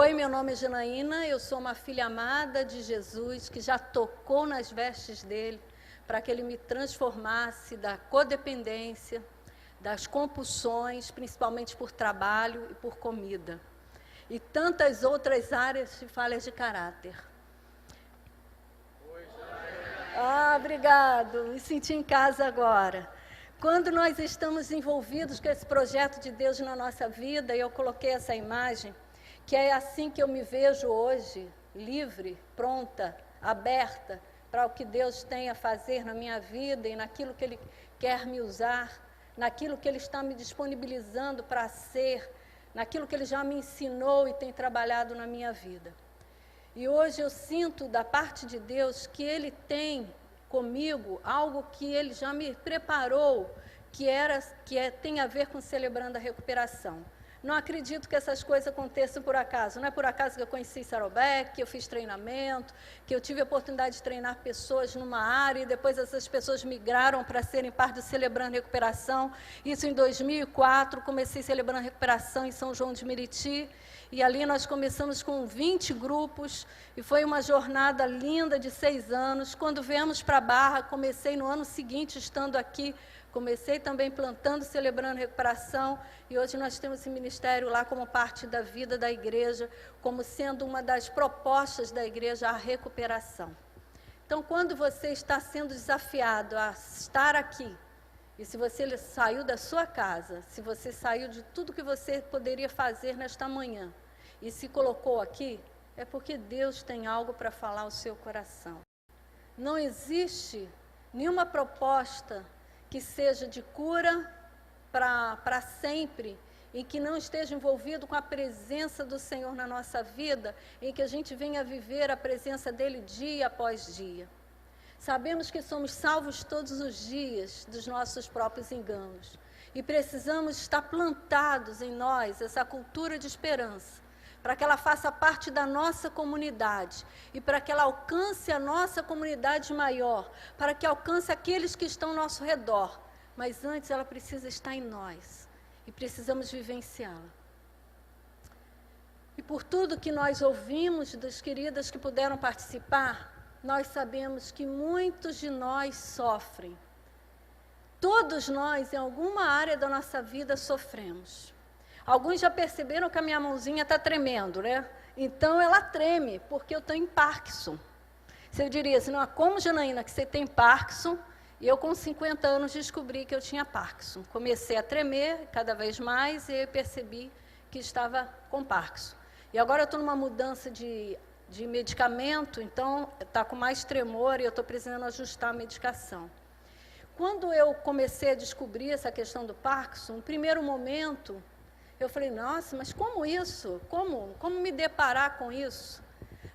Oi, meu nome é Janaína, eu sou uma filha amada de Jesus, que já tocou nas vestes dele, para que ele me transformasse da codependência, das compulsões, principalmente por trabalho e por comida, e tantas outras áreas de falhas de caráter. Obrigado, me senti em casa agora. Quando nós estamos envolvidos com esse projeto de Deus na nossa vida, e eu coloquei essa imagem, que é assim que eu me vejo hoje, livre, pronta, aberta para o que Deus tem a fazer na minha vida e naquilo que Ele quer me usar, naquilo que Ele está me disponibilizando para ser, naquilo que Ele já me ensinou e tem trabalhado na minha vida. E hoje eu sinto da parte de Deus que Ele tem comigo algo que Ele já me preparou, tem a ver com celebrando a recuperação. Não acredito que essas coisas aconteçam por acaso. Não é por acaso que eu conheci Saddleback, que eu fiz treinamento, que eu tive a oportunidade de treinar pessoas numa área e depois essas pessoas migraram para serem parte do Celebrando Recuperação. Isso em 2004, comecei Celebrando Recuperação em São João de Meriti. E ali nós começamos com 20 grupos e foi uma jornada linda de 6 anos. Quando viemos para a Barra, comecei no ano seguinte, estando aqui, comecei também plantando, celebrando recuperação, e hoje nós temos esse ministério lá como parte da vida da igreja, como sendo uma das propostas da igreja, a recuperação. Então, quando você está sendo desafiado a estar aqui, e se você saiu da sua casa, se você saiu de tudo que você poderia fazer nesta manhã, e se colocou aqui, é porque Deus tem algo para falar ao seu coração. Não existe nenhuma proposta que seja de cura para sempre, em que não esteja envolvido com a presença do Senhor na nossa vida, em que a gente venha viver a presença dEle dia após dia. Sabemos que somos salvos todos os dias dos nossos próprios enganos, e precisamos estar plantados em nós essa cultura de esperança, para que ela faça parte da nossa comunidade e para que ela alcance a nossa comunidade maior, para que alcance aqueles que estão ao nosso redor. Mas antes ela precisa estar em nós e precisamos vivenciá-la. E por tudo que nós ouvimos das queridas que puderam participar, nós sabemos que muitos de nós sofrem. Todos nós, em alguma área da nossa vida, sofremos. Alguns já perceberam que a minha mãozinha está tremendo, né? Então, ela treme, porque eu tenho Parkinson. Você diria assim, não, como, Janaína, que você tem Parkinson? E eu, com 50 anos, descobri que eu tinha Parkinson. Comecei a tremer cada vez mais e eu percebi que estava com Parkinson. E agora eu estou numa mudança de medicamento, então está com mais tremor e eu estou precisando ajustar a medicação. Quando eu comecei a descobrir essa questão do Parkinson, no primeiro momento, eu falei, nossa, mas como isso? Como me deparar com isso?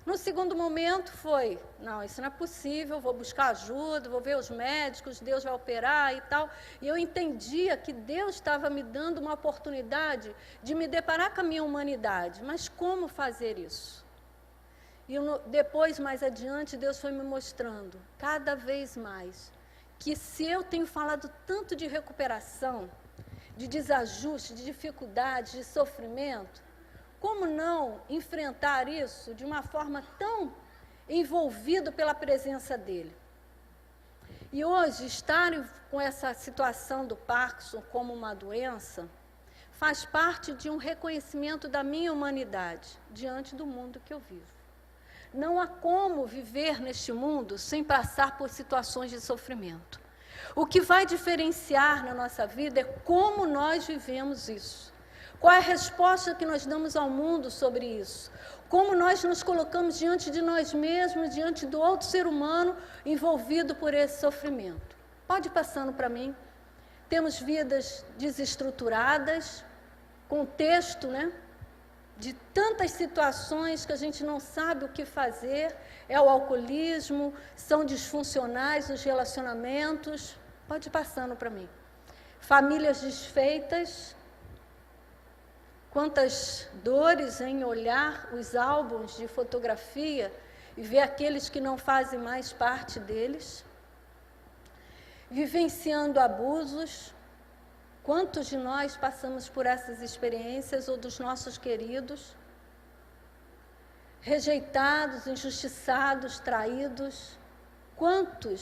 No segundo momento foi, não, isso não é possível, vou buscar ajuda, vou ver os médicos, Deus vai operar e tal. E eu entendia que Deus estava me dando uma oportunidade de me deparar com a minha humanidade. Mas como fazer isso? E depois, mais adiante, Deus foi me mostrando, cada vez mais, que se eu tenho falado tanto de recuperação, de desajuste, de dificuldade, de sofrimento, como não enfrentar isso de uma forma tão envolvido pela presença dEle? E hoje, estar com essa situação do Parkinson como uma doença, faz parte de um reconhecimento da minha humanidade diante do mundo que eu vivo. Não há como viver neste mundo sem passar por situações de sofrimento. O que vai diferenciar na nossa vida é como nós vivemos isso. Qual é a resposta que nós damos ao mundo sobre isso? Como nós nos colocamos diante de nós mesmos, diante do outro ser humano envolvido por esse sofrimento. Pode ir passando para mim. Temos vidas desestruturadas, contexto, né? De tantas situações que a gente não sabe o que fazer, é o alcoolismo, são disfuncionais os relacionamentos. Pode ir passando para mim. Famílias desfeitas, quantas dores em olhar os álbuns de fotografia e ver aqueles que não fazem mais parte deles. Vivenciando abusos. Quantos de nós passamos por essas experiências ou dos nossos queridos? rejeitados, injustiçados, traídos. Quantos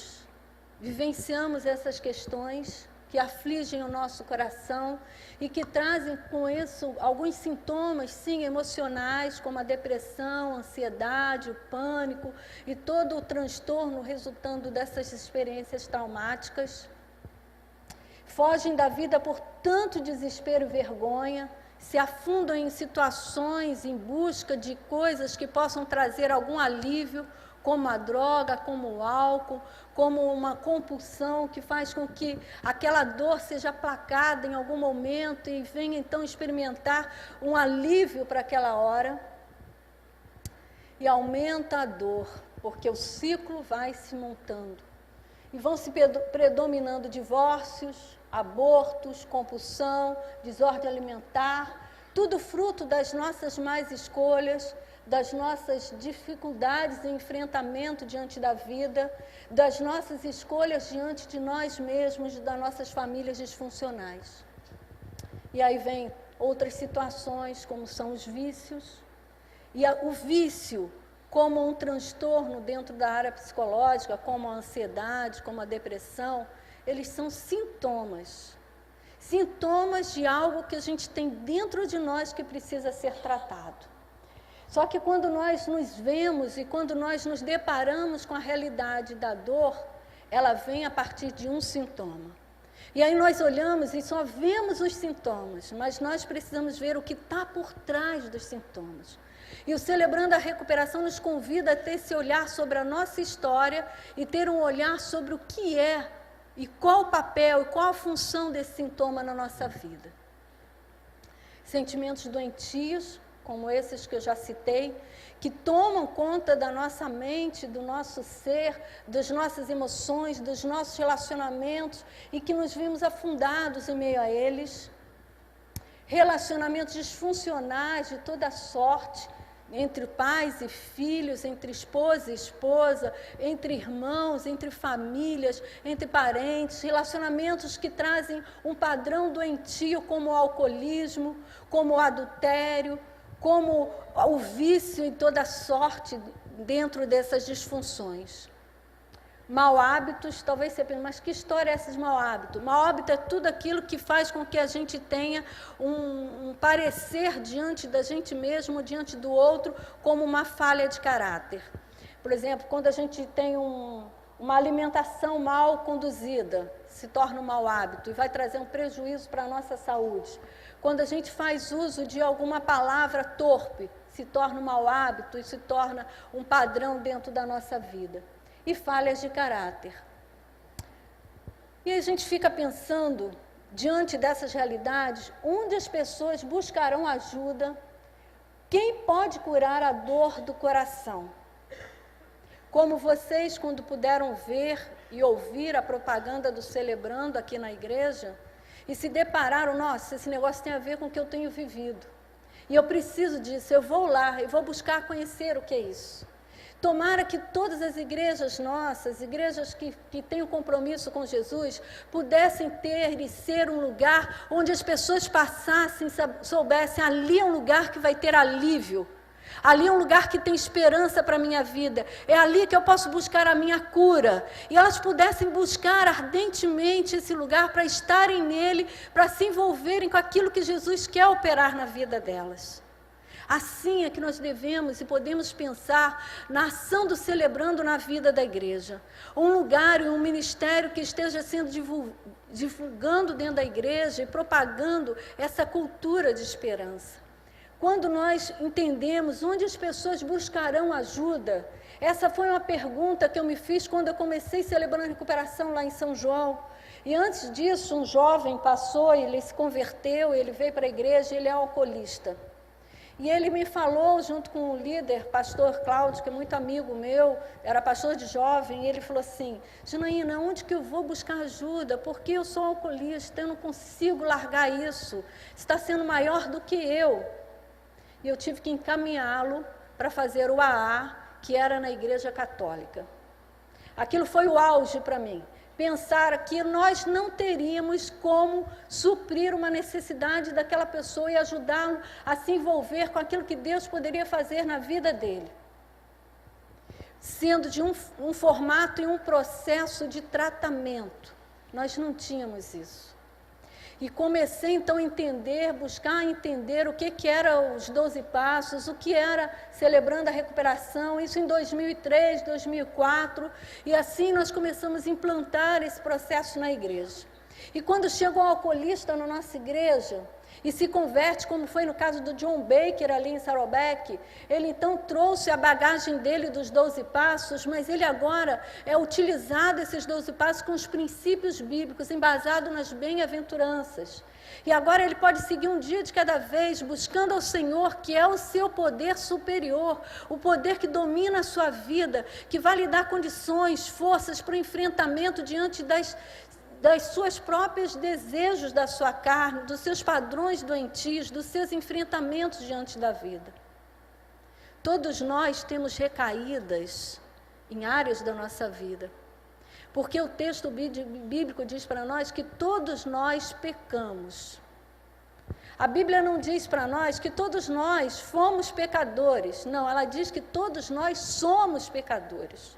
vivenciamos essas questões que afligem o nosso coração e que trazem com isso alguns sintomas, sim, emocionais, como a depressão, a ansiedade, o pânico e todo o transtorno resultando dessas experiências traumáticas. Fogem da vida por tanto desespero e vergonha, se afundam em situações em busca de coisas que possam trazer algum alívio, como a droga, como o álcool, como uma compulsão que faz com que aquela dor seja aplacada em algum momento e venha então experimentar um alívio para aquela hora. E aumenta a dor, porque o ciclo vai se montando. E vão se predominando divórcios, abortos, compulsão, desordem alimentar, tudo fruto das nossas más escolhas, das nossas dificuldades em enfrentamento diante da vida, das nossas escolhas diante de nós mesmos, das nossas famílias disfuncionais. E aí vem outras situações, como são os vícios, e o vício como um transtorno dentro da área psicológica, como a ansiedade, como a depressão, eles são sintomas de algo que a gente tem dentro de nós que precisa ser tratado. Só que quando nós nos vemos e quando nós nos deparamos com a realidade da dor, ela vem a partir de um sintoma. E aí nós olhamos e só vemos os sintomas, mas nós precisamos ver o que está por trás dos sintomas. E o Celebrando a Recuperação nos convida a ter esse olhar sobre a nossa história e ter um olhar sobre o que é e qual o papel e qual a função desse sintoma na nossa vida. Sentimentos doentios, como esses que eu já citei, que tomam conta da nossa mente, do nosso ser, das nossas emoções, dos nossos relacionamentos e que nos vimos afundados em meio a eles. Relacionamentos disfuncionais de toda sorte, entre pais e filhos, entre esposa e esposa, entre irmãos, entre famílias, entre parentes, relacionamentos que trazem um padrão doentio como o alcoolismo, como o adultério, como o vício em toda sorte dentro dessas disfunções. Mau hábitos, talvez você pense, mas que história é essa de mau hábito? Mau hábito é tudo aquilo que faz com que a gente tenha um parecer diante da gente mesmo, diante do outro, como uma falha de caráter. Por exemplo, quando a gente tem uma alimentação mal conduzida, se torna um mau hábito e vai trazer um prejuízo para a nossa saúde. Quando a gente faz uso de alguma palavra torpe, se torna um mau hábito e se torna um padrão dentro da nossa vida. E falhas de caráter. E a gente fica pensando, diante dessas realidades, onde as pessoas buscarão ajuda, quem pode curar a dor do coração? Como vocês, quando puderam ver e ouvir a propaganda do Celebrando aqui na igreja, e se depararam, nossa, esse negócio tem a ver com o que eu tenho vivido. E eu preciso disso, eu vou lá, eu vou buscar conhecer o que é isso. Tomara que todas as igrejas nossas, igrejas que têm um compromisso com Jesus, pudessem ter e ser um lugar onde as pessoas passassem, soubessem, ali é um lugar que vai ter alívio, ali é um lugar que tem esperança para a minha vida, é ali que eu posso buscar a minha cura. E elas pudessem buscar ardentemente esse lugar para estarem nele, para se envolverem com aquilo que Jesus quer operar na vida delas. Assim é que nós devemos e podemos pensar na ação do Celebrando na vida da igreja. Um lugar e um ministério que esteja sendo divulgando dentro da igreja e propagando essa cultura de esperança. Quando nós entendemos onde as pessoas buscarão ajuda, essa foi uma pergunta que eu me fiz quando eu comecei Celebrando a Recuperação lá em São João. E antes disso, um jovem passou, ele se converteu, ele veio para a igreja, ele é alcoolista. E ele me falou, junto com o líder, pastor Cláudio, que é muito amigo meu, era pastor de jovem, e ele falou assim, Janaína, onde que eu vou buscar ajuda? Porque eu sou alcoolista, eu não consigo largar isso, está sendo maior do que eu. E eu tive que encaminhá-lo para fazer o AA, que era na igreja católica. Aquilo foi o auge para mim. pensar que nós não teríamos como suprir uma necessidade daquela pessoa e ajudá-lo a se envolver com aquilo que Deus poderia fazer na vida dele. Sendo de um formato e um processo de tratamento. Nós não tínhamos isso. E comecei então a entender, buscar entender o que eram os 12 passos, o que era celebrando a recuperação, isso em 2003, 2004, e assim nós começamos a implantar esse processo na igreja. E quando chega um alcoolista na nossa igreja e se converte, como foi no caso do John Baker ali em Saddleback, ele então trouxe a bagagem dele dos 12 passos, mas ele agora é utilizado esses 12 passos com os princípios bíblicos, embasado nas bem-aventuranças. E agora ele pode seguir um dia de cada vez, buscando ao Senhor, que é o seu poder superior, o poder que domina a sua vida, que vai lhe dar condições, forças para o enfrentamento diante das suas próprios desejos da sua carne, dos seus padrões doentios, dos seus enfrentamentos diante da vida. Todos nós temos recaídas em áreas da nossa vida, porque o texto bíblico diz para nós que todos nós pecamos. A Bíblia não diz para nós que todos nós fomos pecadores, não, ela diz que todos nós somos pecadores.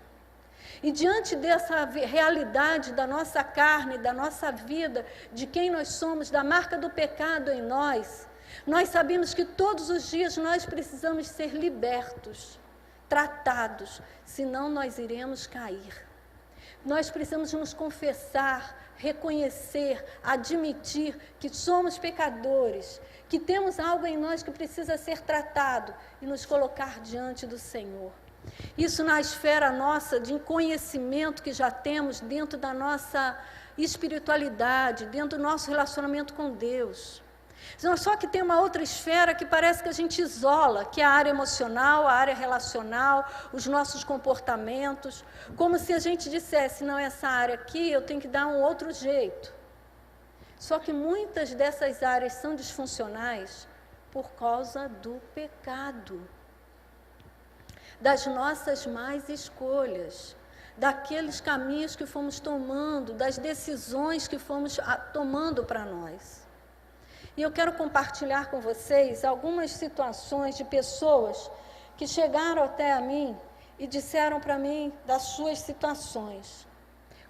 E diante dessa realidade da nossa carne, da nossa vida, de quem nós somos, da marca do pecado em nós, nós sabemos que todos os dias nós precisamos ser libertos, tratados, senão nós iremos cair. Nós precisamos nos confessar, reconhecer, admitir que somos pecadores, que temos algo em nós que precisa ser tratado e nos colocar diante do Senhor. Isso na esfera nossa de conhecimento que já temos dentro da nossa espiritualidade, dentro do nosso relacionamento com Deus. Só que tem uma outra esfera que parece que a gente isola, que é a área emocional, a área relacional, os nossos comportamentos, como se a gente dissesse, não, essa área aqui eu tenho que dar um outro jeito. Só que muitas dessas áreas são disfuncionais por causa do pecado, das nossas más escolhas, daqueles caminhos que fomos tomando, das decisões que fomos tomando para nós. E eu quero compartilhar com vocês algumas situações de pessoas que chegaram até a mim e disseram para mim das suas situações.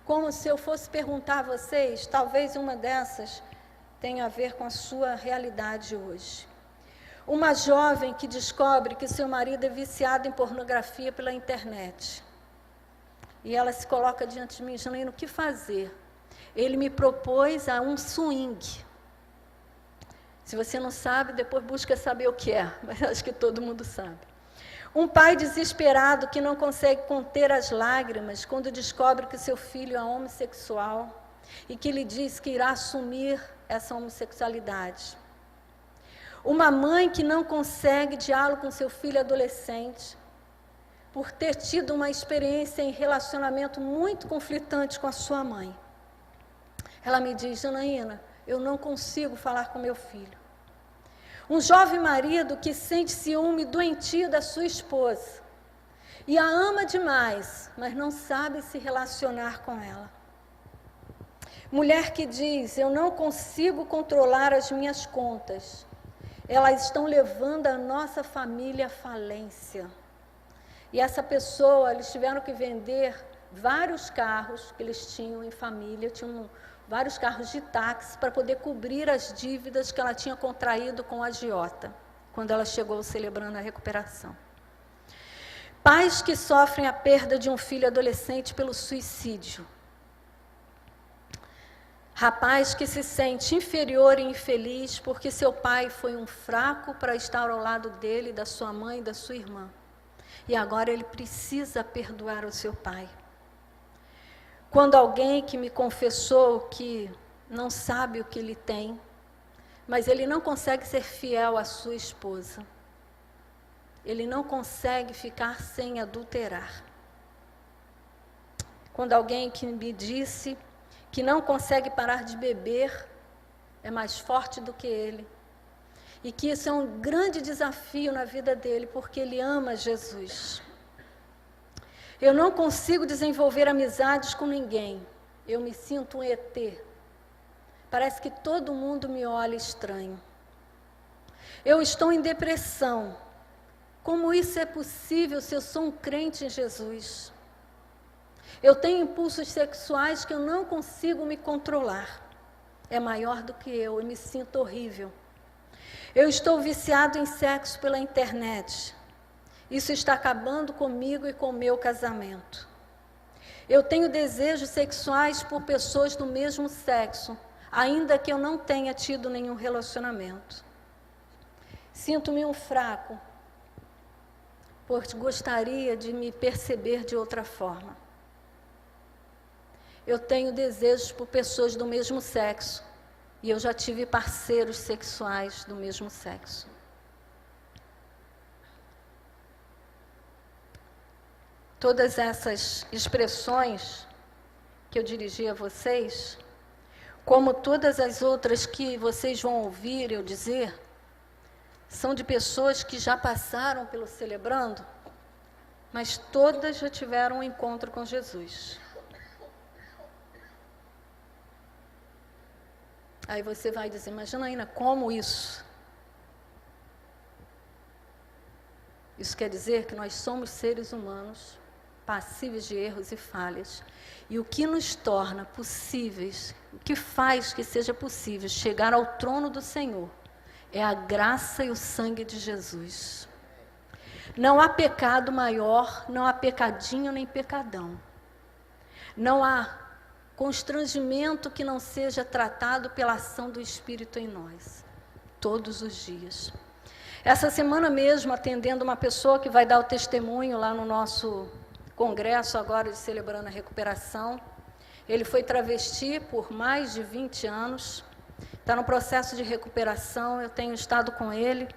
Como se eu fosse perguntar a vocês, talvez uma dessas tenha a ver com a sua realidade hoje. Uma jovem que descobre que seu marido é viciado em pornografia pela internet. E ela se coloca diante de mim, Janaína, o que fazer? Ele me propôs a um swing. Se você não sabe, depois busca saber o que é, mas acho que todo mundo sabe. Um pai desesperado que não consegue conter as lágrimas quando descobre que seu filho é homossexual e que lhe diz que irá assumir essa homossexualidade. Uma mãe que não consegue diálogo com seu filho adolescente por ter tido uma experiência em relacionamento muito conflitante com a sua mãe. Ela me diz, Janaína, eu não consigo falar com meu filho. Um jovem marido que sente ciúme doentio da sua esposa e a ama demais, mas não sabe se relacionar com ela. Mulher que diz, eu não consigo controlar as minhas contas. Elas estão levando a nossa família à falência. E essa pessoa, eles tiveram que vender vários carros que eles tinham em família, tinham vários carros de táxi para poder cobrir as dívidas que ela tinha contraído com a agiota, quando ela chegou celebrando a recuperação. Pais que sofrem a perda de um filho adolescente pelo suicídio. Rapaz que se sente inferior e infeliz porque seu pai foi um fraco para estar ao lado dele, da sua mãe e da sua irmã. E agora ele precisa perdoar o seu pai. Quando alguém que me confessou que não sabe o que ele tem, mas ele não consegue ser fiel à sua esposa. Ele não consegue ficar sem adulterar. Quando alguém que me disse que não consegue parar de beber, é mais forte do que ele. E que isso é um grande desafio na vida dele, porque ele ama Jesus. Eu não consigo desenvolver amizades com ninguém, Eu me sinto um ET. Parece que todo mundo me olha estranho. Eu estou em depressão. Como isso é possível se eu sou um crente em Jesus? Eu tenho impulsos sexuais que eu não consigo me controlar. É maior do que eu me sinto horrível. Eu estou viciado em sexo pela internet. Isso está acabando comigo e com o meu casamento. Eu tenho desejos sexuais por pessoas do mesmo sexo, ainda que eu não tenha tido nenhum relacionamento. Sinto-me um fraco, pois gostaria de me perceber de outra forma. Eu tenho desejos por pessoas do mesmo sexo, e eu já tive parceiros sexuais do mesmo sexo. Todas essas expressões que eu dirigi a vocês, como todas as outras que vocês vão ouvir eu dizer, são de pessoas que já passaram pelo Celebrando, mas todas já tiveram um encontro com Jesus. Aí você vai dizer, mas Janaína, como isso? Isso quer dizer que nós somos seres humanos, passíveis de erros e falhas. E o que nos torna possíveis, o que faz que seja possível chegar ao trono do Senhor, é a graça e o sangue de Jesus. Não há pecado maior, não há pecadinho nem pecadão. Não há constrangimento que não seja tratado pela ação do Espírito em nós, todos os dias. Essa semana mesmo, atendendo uma pessoa que vai dar o testemunho lá no nosso congresso agora de Celebrando a Recuperação, ele foi travesti por mais de 20 anos, está no processo de recuperação, eu tenho estado com ele,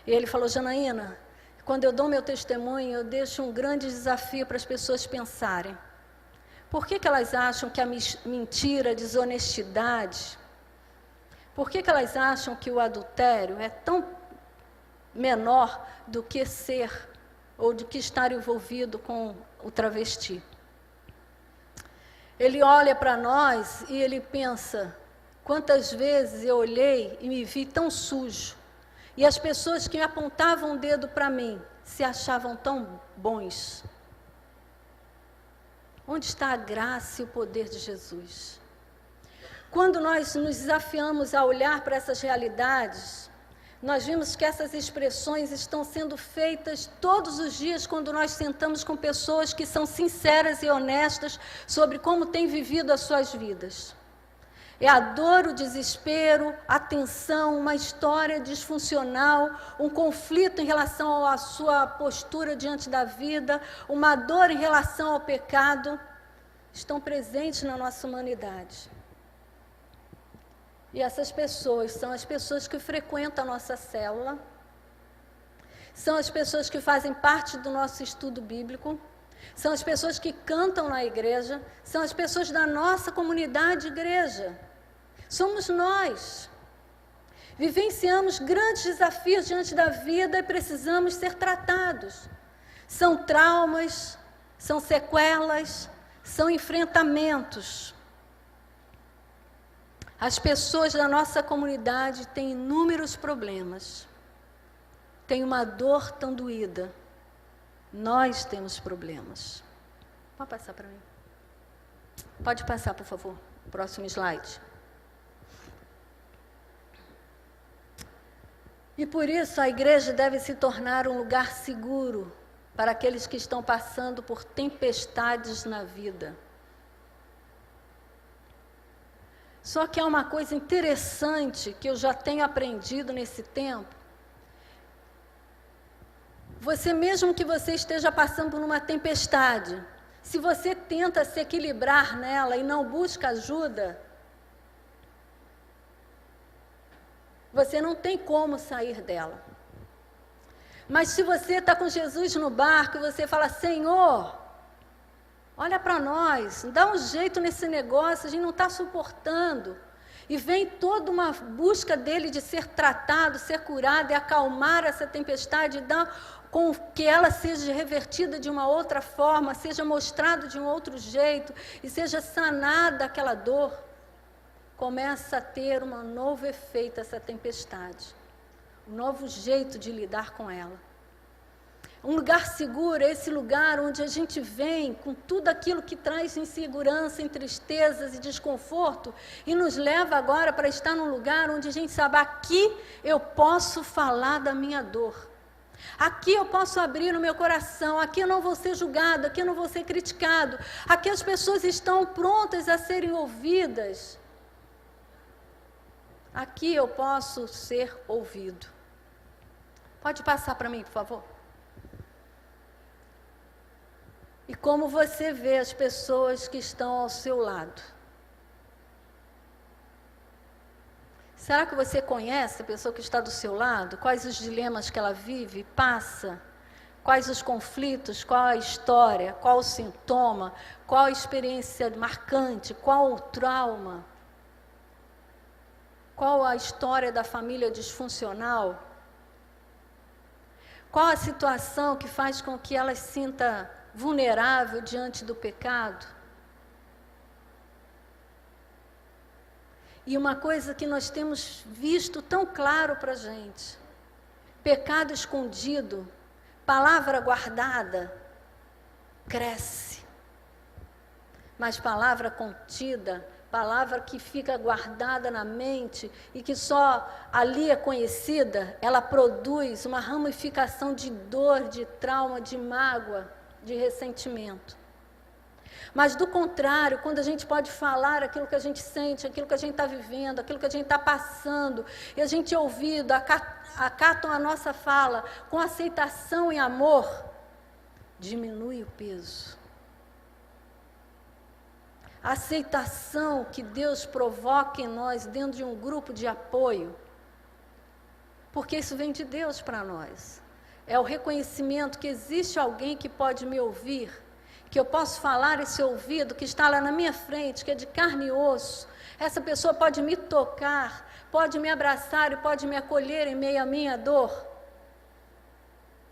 e ele falou, Janaína, quando eu dou meu testemunho, eu deixo um grande desafio para as pessoas pensarem. Por que elas acham que a mentira, a desonestidade, por que elas acham que o adultério é tão menor do que ser ou do que estar envolvido com o travesti? Ele olha para nós e ele pensa, quantas vezes eu olhei e me vi tão sujo, e as pessoas que apontavam o dedo para mim se achavam tão bons. Onde está a graça e o poder de Jesus? Quando nós nos desafiamos a olhar para essas realidades, nós vimos que essas expressões estão sendo feitas todos os dias quando nós sentamos com pessoas que são sinceras e honestas sobre como têm vivido as suas vidas. É a dor, o desespero, a tensão, uma história disfuncional, um conflito em relação à sua postura diante da vida, uma dor em relação ao pecado, estão presentes na nossa humanidade. E essas pessoas são as pessoas que frequentam a nossa célula, são as pessoas que fazem parte do nosso estudo bíblico, são as pessoas que cantam na igreja, são as pessoas da nossa comunidade igreja. Somos nós. Vivenciamos grandes desafios diante da vida e precisamos ser tratados. São traumas, são sequelas, são enfrentamentos. As pessoas da nossa comunidade têm inúmeros problemas. Têm uma dor tão doída. Nós temos problemas. Pode passar para mim? Pode passar, por favor. Próximo slide. E por isso a igreja deve se tornar um lugar seguro para aqueles que estão passando por tempestades na vida. Só que há uma coisa interessante que eu já tenho aprendido nesse tempo. Você, mesmo que você esteja passando por uma tempestade, se você tenta se equilibrar nela e não busca ajuda, você não tem como sair dela. Mas se você está com Jesus no barco, você fala, Senhor, olha para nós, dá um jeito nesse negócio, a gente não está suportando. E vem toda uma busca dele de ser tratado, ser curado e acalmar essa tempestade, com que ela seja revertida de uma outra forma, seja mostrado de um outro jeito e seja sanada aquela dor. Começa a ter um novo efeito essa tempestade, um novo jeito de lidar com ela. Um lugar seguro é esse lugar onde a gente vem com tudo aquilo que traz insegurança, tristezas e desconforto e nos leva agora para estar num lugar onde a gente sabe, aqui eu posso falar da minha dor. Aqui eu posso abrir o meu coração, aqui eu não vou ser julgado, aqui eu não vou ser criticado, aqui as pessoas estão prontas a serem ouvidas. Aqui eu posso ser ouvido. Pode passar para mim, por favor? E como você vê as pessoas que estão ao seu lado? Será que você conhece a pessoa que está do seu lado? Quais os dilemas que ela vive, passa? Quais os conflitos? Qual a história? Qual o sintoma? Qual a experiência marcante? Qual o trauma? Qual a história da família disfuncional? Qual a situação que faz com que ela se sinta vulnerável diante do pecado? E uma coisa que nós temos visto tão claro para a gente: pecado escondido, palavra guardada, cresce. Mas palavra contida, palavra que fica guardada na mente e que só ali é conhecida, ela produz uma ramificação de dor, de trauma, de mágoa, de ressentimento. Mas do contrário, quando a gente pode falar aquilo que a gente sente, aquilo que a gente está vivendo, aquilo que a gente está passando, e a gente é ouvido, acatam a nossa fala com aceitação e amor, diminui o peso. A aceitação que Deus provoca em nós dentro de um grupo de apoio, porque isso vem de Deus para nós. É o reconhecimento que existe alguém que pode me ouvir, que eu posso falar esse ouvido que está lá na minha frente, que é de carne e osso. Essa pessoa pode me tocar, pode me abraçar e pode me acolher em meio à minha dor.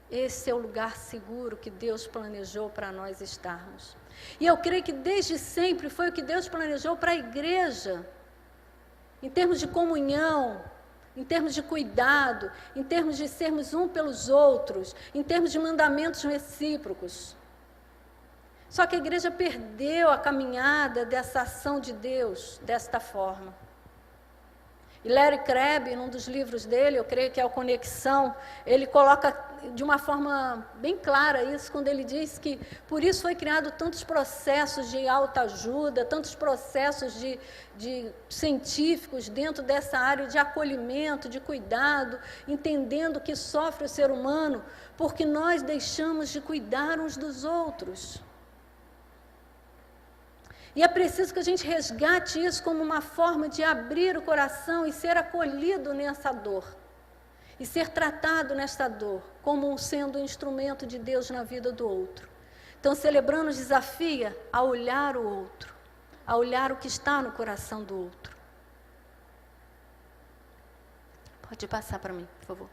Esse é o lugar seguro que Deus planejou para nós estarmos. E eu creio que desde sempre foi o que Deus planejou para a igreja, em termos de comunhão, em termos de cuidado, em termos de sermos um pelos outros, em termos de mandamentos recíprocos. Só que a igreja perdeu a caminhada dessa ação de Deus desta forma. E Larry Crabb, num dos livros dele, eu creio que é o Conexão, ele coloca de uma forma bem clara isso, quando ele diz que por isso foi criado tantos processos de autoajuda, tantos processos de científicos dentro dessa área de acolhimento, de cuidado, entendendo o que sofre o ser humano, porque nós deixamos de cuidar uns dos outros. E é preciso que a gente resgate isso como uma forma de abrir o coração e ser acolhido nessa dor. E ser tratado nesta dor, como sendo um instrumento de Deus na vida do outro. Então, Celebrando nos desafia a olhar o outro, a olhar o que está no coração do outro. Pode passar para mim, por favor.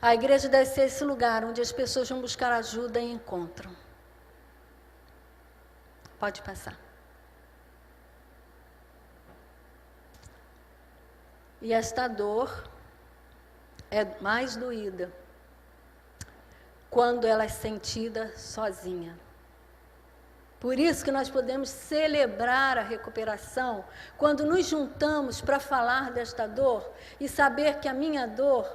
A igreja deve ser esse lugar onde as pessoas vão buscar ajuda e encontram. Pode passar. E esta dor é mais doída quando ela é sentida sozinha. Por isso que nós podemos celebrar a recuperação quando nos juntamos para falar desta dor e saber que a minha dor,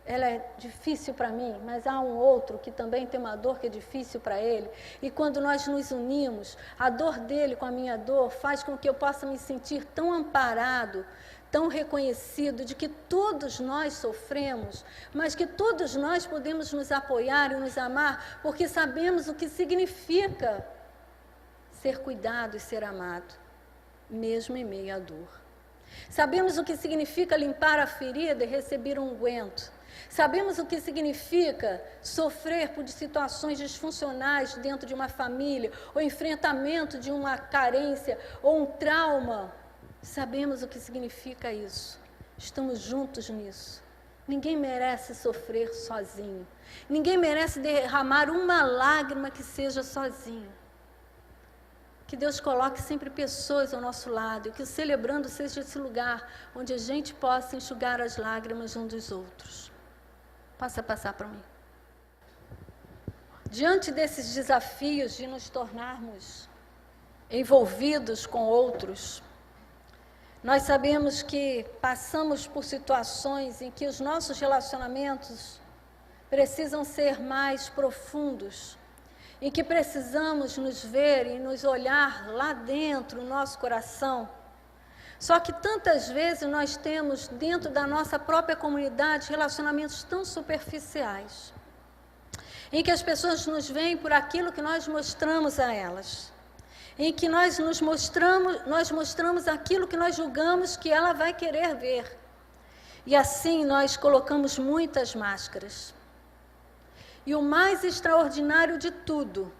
ela é difícil para mim, mas há um outro que também tem uma dor que é difícil para ele. E quando nós nos unimos, a dor dele com a minha dor faz com que eu possa me sentir tão amparado, tão reconhecido de que todos nós sofremos, mas que todos nós podemos nos apoiar e nos amar, porque sabemos o que significa ser cuidado e ser amado, mesmo em meio à dor. Sabemos o que significa limpar a ferida e receber um unguento. Sabemos o que significa sofrer por situações disfuncionais dentro de uma família, ou enfrentamento de uma carência, ou um trauma Sabemos o que significa isso. Estamos juntos nisso. Ninguém merece sofrer sozinho. Ninguém merece derramar uma lágrima que seja sozinho. Que Deus coloque sempre pessoas ao nosso lado e que o Celebrando seja esse lugar onde a gente possa enxugar as lágrimas uns dos outros. Passa a passar para mim. Diante desses desafios de nos tornarmos envolvidos com outros, nós sabemos que passamos por situações em que os nossos relacionamentos precisam ser mais profundos, em que precisamos nos ver e nos olhar lá dentro, no nosso coração. Só que tantas vezes nós temos dentro da nossa própria comunidade relacionamentos tão superficiais, em que as pessoas nos veem por aquilo que nós mostramos a elas, em que nós mostramos aquilo que nós julgamos que ela vai querer ver. E assim nós colocamos muitas máscaras. E o mais extraordinário de tudo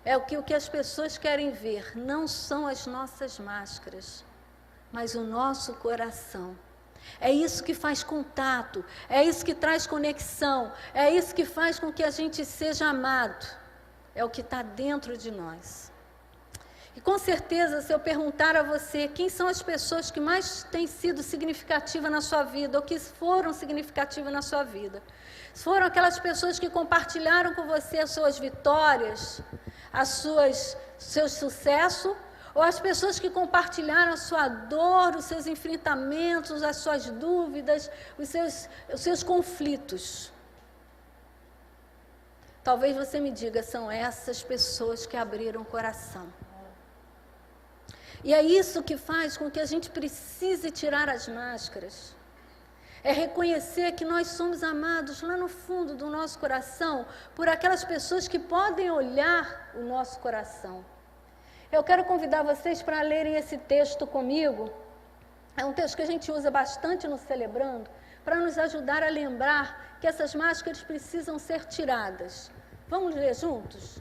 é o que as pessoas querem ver, não são as nossas máscaras, mas o nosso coração. É isso que faz contato, é isso que traz conexão, é isso que faz com que a gente seja amado, é o que está dentro de nós. E com certeza, se eu perguntar a você quem são as pessoas que mais têm sido significativas na sua vida, ou que foram significativas na sua vida, foram aquelas pessoas que compartilharam com você as suas vitórias, seus sucessos, ou as pessoas que compartilharam a sua dor, os seus enfrentamentos, as suas dúvidas, os seus conflitos. Talvez você me diga, são essas pessoas que abriram o coração. E é isso que faz com que a gente precise tirar as máscaras. É reconhecer que nós somos amados lá no fundo do nosso coração por aquelas pessoas que podem olhar o nosso coração. Eu quero convidar vocês para lerem esse texto comigo. É um texto que a gente usa bastante no Celebrando, para nos ajudar a lembrar que essas máscaras precisam ser tiradas. Vamos ler juntos?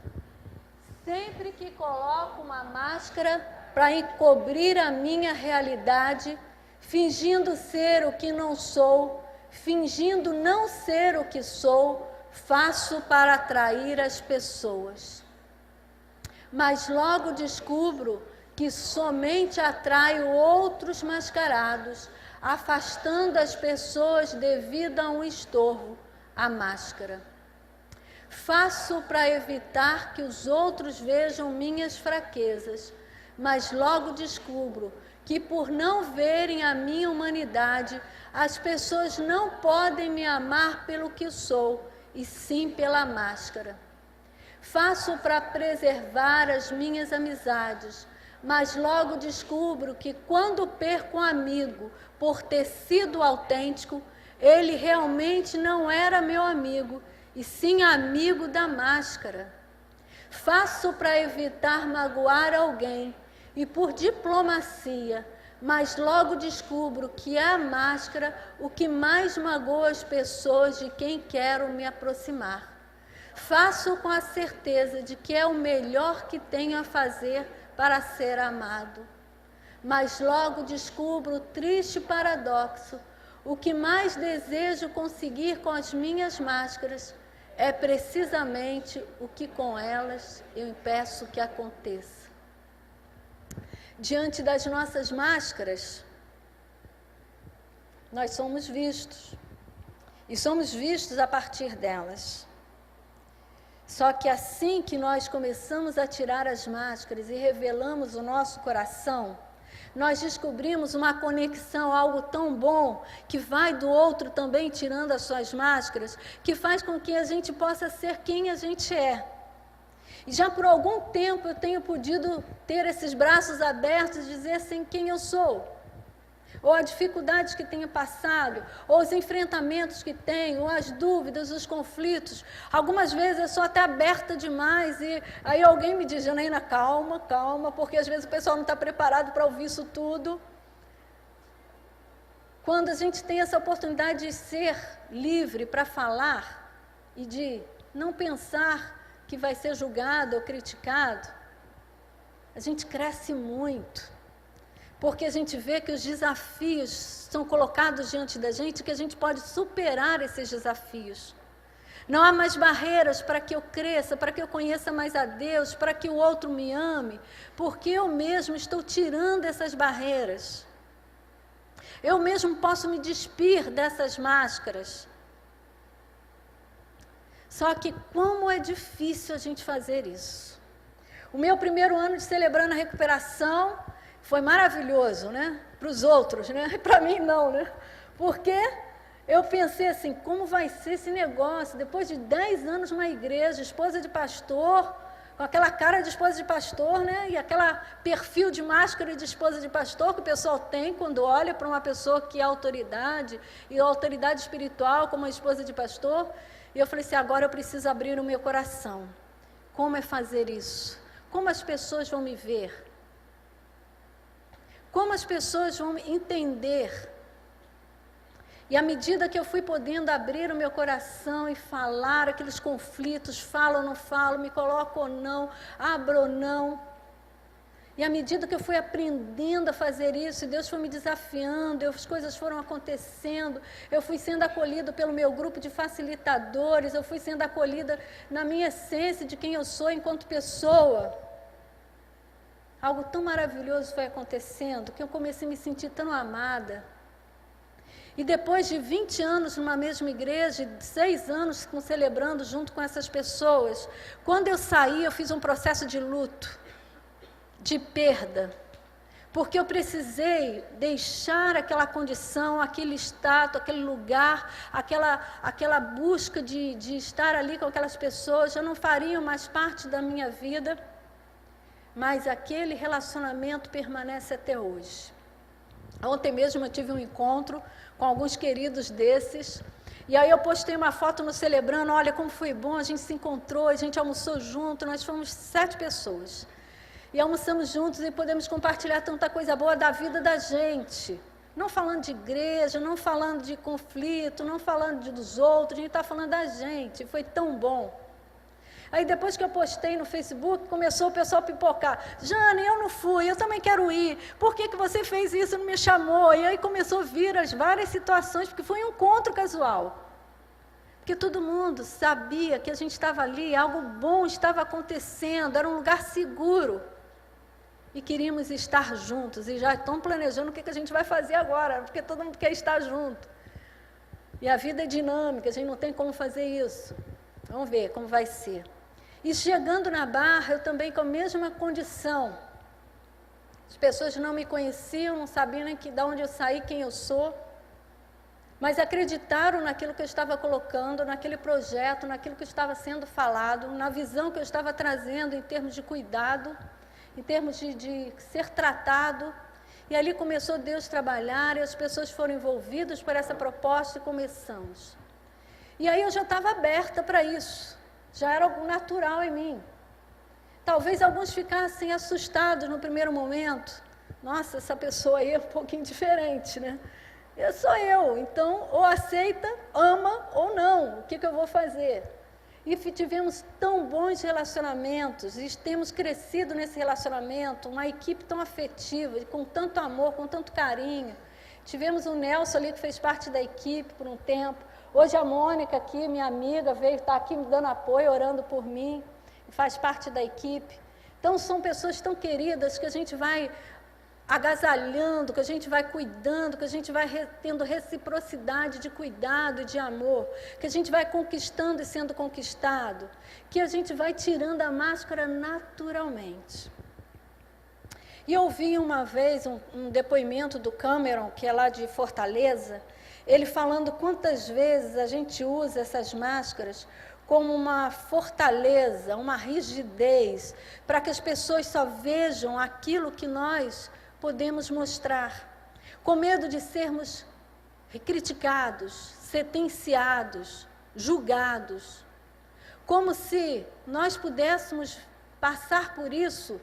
Sempre que coloco uma máscara para encobrir a minha realidade, fingindo ser o que não sou, fingindo não ser o que sou, faço para atrair as pessoas. Mas logo descubro que somente atraio outros mascarados, afastando as pessoas devido a um estorvo, a máscara. Faço para evitar que os outros vejam minhas fraquezas, mas logo descubro que por não verem a minha humanidade, as pessoas não podem me amar pelo que sou, e sim pela máscara. Faço para preservar as minhas amizades, mas logo descubro que quando perco um amigo por ter sido autêntico, ele realmente não era meu amigo, e sim amigo da máscara. Faço para evitar magoar alguém, e por diplomacia, mas logo descubro que é a máscara o que mais magoa as pessoas de quem quero me aproximar. Faço com a certeza de que é o melhor que tenho a fazer para ser amado. Mas logo descubro o triste paradoxo. O que mais desejo conseguir com as minhas máscaras é precisamente o que com elas eu impeço que aconteça. Diante das nossas máscaras, nós somos vistos. E somos vistos a partir delas. Só que assim que nós começamos a tirar as máscaras e revelamos o nosso coração, nós descobrimos uma conexão, algo tão bom, que vai do outro também tirando as suas máscaras, que faz com que a gente possa ser quem a gente é. E já por algum tempo eu tenho podido ter esses braços abertos e dizer assim quem eu sou. Ou as dificuldades que tenho passado, ou os enfrentamentos que tenho, ou as dúvidas, os conflitos. Algumas vezes eu sou até aberta demais e aí alguém me diz, Janaína, calma, calma, porque às vezes o pessoal não está preparado para ouvir isso tudo. Quando a gente tem essa oportunidade de ser livre para falar e de não pensar que vai ser julgado ou criticado, a gente cresce muito. porque a gente vê que os desafios são colocados diante da gente, que a gente pode superar esses desafios. Não há mais barreiras para que eu cresça, para que eu conheça mais a Deus, para que o outro me ame, porque eu mesmo estou tirando essas barreiras. Eu mesmo posso me despir dessas máscaras. Só que como é difícil a gente fazer isso. O meu primeiro ano de Celebrando a Recuperação foi maravilhoso, né? Para os outros, né? Para mim não, né? Porque eu pensei assim, como vai ser esse negócio? Depois de 10 anos numa igreja, esposa de pastor, com aquela cara de esposa de pastor, né? E aquela perfil de máscara de esposa de pastor que o pessoal tem quando olha para uma pessoa que é autoridade, e autoridade espiritual como a esposa de pastor. E eu falei assim, agora eu preciso abrir o meu coração. Como é fazer isso? Como as pessoas vão me ver? Como as pessoas vão entender? E à medida que eu fui podendo abrir o meu coração e falar aqueles conflitos, falo ou não falo, me coloco ou não, abro ou não. E à medida que eu fui aprendendo a fazer isso, Deus foi me desafiando, as coisas foram acontecendo, eu fui sendo acolhida pelo meu grupo de facilitadores, eu fui sendo acolhida na minha essência de quem eu sou enquanto pessoa. Algo tão maravilhoso foi acontecendo, que eu comecei a me sentir tão amada. E depois de 20 anos numa mesma igreja, 6 anos celebrando junto com essas pessoas, quando eu saí, eu fiz um processo de luto, de perda, porque eu precisei deixar aquela condição, aquele status, aquele lugar, aquela busca de estar ali com aquelas pessoas, já não fariam mais parte da minha vida, mas aquele relacionamento permanece até hoje. Ontem mesmo eu tive um encontro com alguns queridos desses, e aí eu postei uma foto no Celebrando, olha como foi bom, a gente se encontrou, a gente almoçou junto, nós fomos 7 pessoas, e almoçamos juntos e podemos compartilhar tanta coisa boa da vida da gente, não falando de igreja, não falando de conflito, não falando dos outros, a gente está falando da gente, foi tão bom. Aí depois que eu postei no Facebook, começou o pessoal a pipocar. Jane, eu não fui, eu também quero ir. Por que você fez isso, não me chamou? E aí começou a vir as várias situações, porque foi um encontro casual. Porque todo mundo sabia que a gente estava ali, algo bom estava acontecendo, era um lugar seguro. E queríamos estar juntos, e já estão planejando o que a gente vai fazer agora, porque todo mundo quer estar junto. E a vida é dinâmica, a gente não tem como fazer isso. Vamos ver como vai ser. E chegando na Barra, eu também com a mesma condição. As pessoas não me conheciam, não sabiam nem de onde eu saí, quem eu sou, mas acreditaram naquilo que eu estava colocando, naquele projeto, naquilo que estava sendo falado, na visão que eu estava trazendo em termos de cuidado, em termos de ser tratado. E ali começou Deus a trabalhar, e as pessoas foram envolvidas por essa proposta e começamos. E aí eu já estava aberta para isso. Já era algo natural em mim. Talvez alguns ficassem assustados no primeiro momento. Nossa, essa pessoa aí é um pouquinho diferente, né? Sou eu, então ou aceita, ama ou não. O que eu vou fazer? E tivemos tão bons relacionamentos, e temos crescido nesse relacionamento, uma equipe tão afetiva, com tanto amor, com tanto carinho. Tivemos o Nelson ali que fez parte da equipe por um tempo. Hoje a Mônica aqui, minha amiga, veio estar aqui me dando apoio, orando por mim, faz parte da equipe. Então são pessoas tão queridas que a gente vai agasalhando, que a gente vai cuidando, que a gente vai tendo reciprocidade de cuidado e de amor, que a gente vai conquistando e sendo conquistado, que a gente vai tirando a máscara naturalmente. E eu ouvi uma vez um depoimento do Cameron, que é lá de Fortaleza, ele falando quantas vezes a gente usa essas máscaras como uma fortaleza, uma rigidez, para que as pessoas só vejam aquilo que nós podemos mostrar, com medo de sermos criticados, sentenciados, julgados, como se nós pudéssemos passar por isso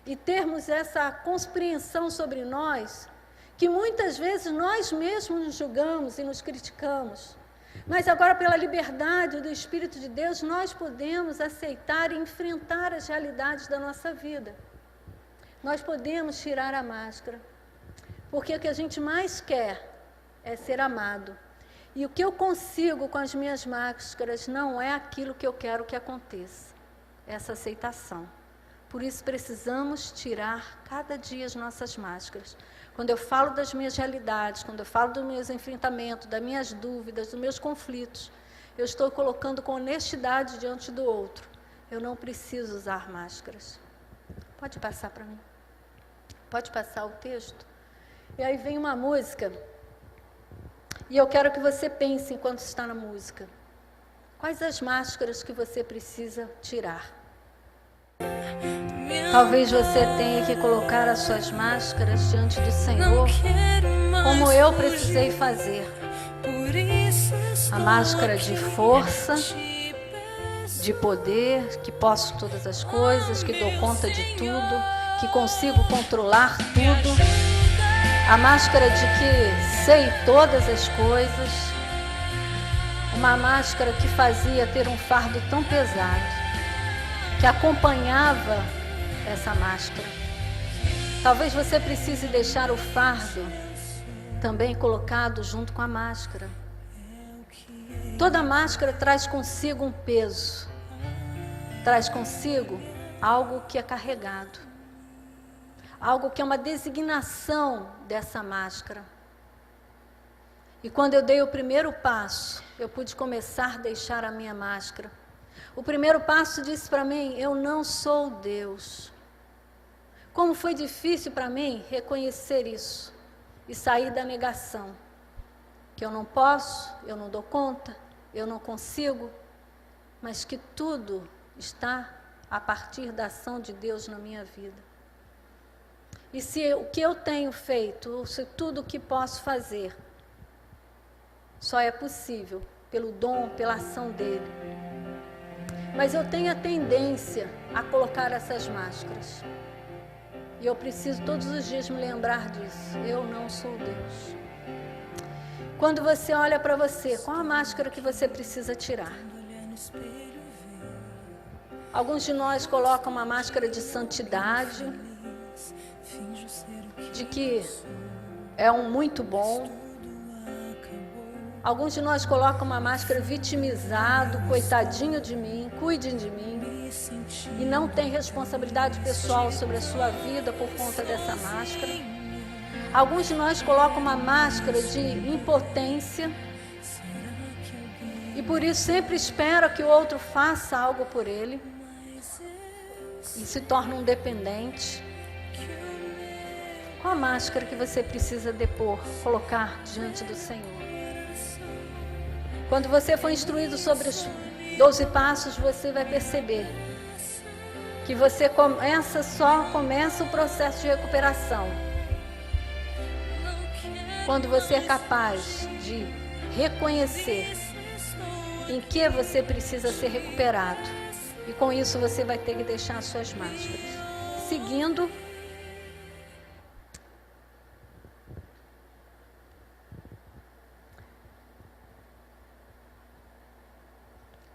e termos essa compreensão sobre nós, que muitas vezes nós mesmos nos julgamos e nos criticamos, mas agora pela liberdade do Espírito de Deus, nós podemos aceitar e enfrentar as realidades da nossa vida. nós podemos tirar a máscara, porque o que a gente mais quer é ser amado. E o que eu consigo com as minhas máscaras não é aquilo que eu quero que aconteça, essa aceitação. Por isso precisamos tirar cada dia as nossas máscaras. Quando eu falo das minhas realidades, quando eu falo dos meus enfrentamentos, das minhas dúvidas, dos meus conflitos, eu estou colocando com honestidade diante do outro. Eu não preciso usar máscaras. Pode passar para mim? Pode passar o texto? E aí vem uma música, e eu quero que você pense enquanto está na música. Quais as máscaras que você precisa tirar? Talvez você tenha que colocar as suas máscaras diante do Senhor, como eu precisei fazer. A máscara de força, de poder, que posso todas as coisas, que dou conta de tudo, que consigo controlar tudo. A máscara de que sei todas as coisas. Uma máscara que fazia ter um fardo tão pesado, que acompanhava essa máscara. Talvez você precise deixar o fardo também colocado junto com a máscara. Toda máscara traz consigo um peso, traz consigo algo que é carregado, algo que é uma designação dessa máscara. E quando eu dei o primeiro passo, eu pude começar a deixar a minha máscara. O primeiro passo disse para mim: eu não sou Deus. Como foi difícil para mim reconhecer isso e sair da negação. Que eu não posso, eu não dou conta, eu não consigo, mas que tudo está a partir da ação de Deus na minha vida. E se o que eu tenho feito, se tudo o que posso fazer, só é possível pelo dom, pela ação dele. Mas eu tenho a tendência a colocar essas máscaras. E eu preciso todos os dias me lembrar disso. Eu não sou Deus. Quando você olha para você, qual a máscara que você precisa tirar? Alguns de nós colocam uma máscara de santidade, de que é um muito bom. Alguns de nós colocam uma máscara vitimizado, coitadinho de mim, cuidem de mim. E não tem responsabilidade pessoal sobre a sua vida por conta dessa máscara. Alguns de nós colocam uma máscara de impotência. E por isso sempre espera que o outro faça algo por ele. E se torna um dependente. Qual a máscara que você precisa depor, colocar diante do Senhor? Quando você for instruído sobre os 12 passos, você vai perceber que você começa o processo de recuperação. Quando você é capaz de reconhecer em que você precisa ser recuperado. E com isso você vai ter que deixar as suas máscaras. Seguindo,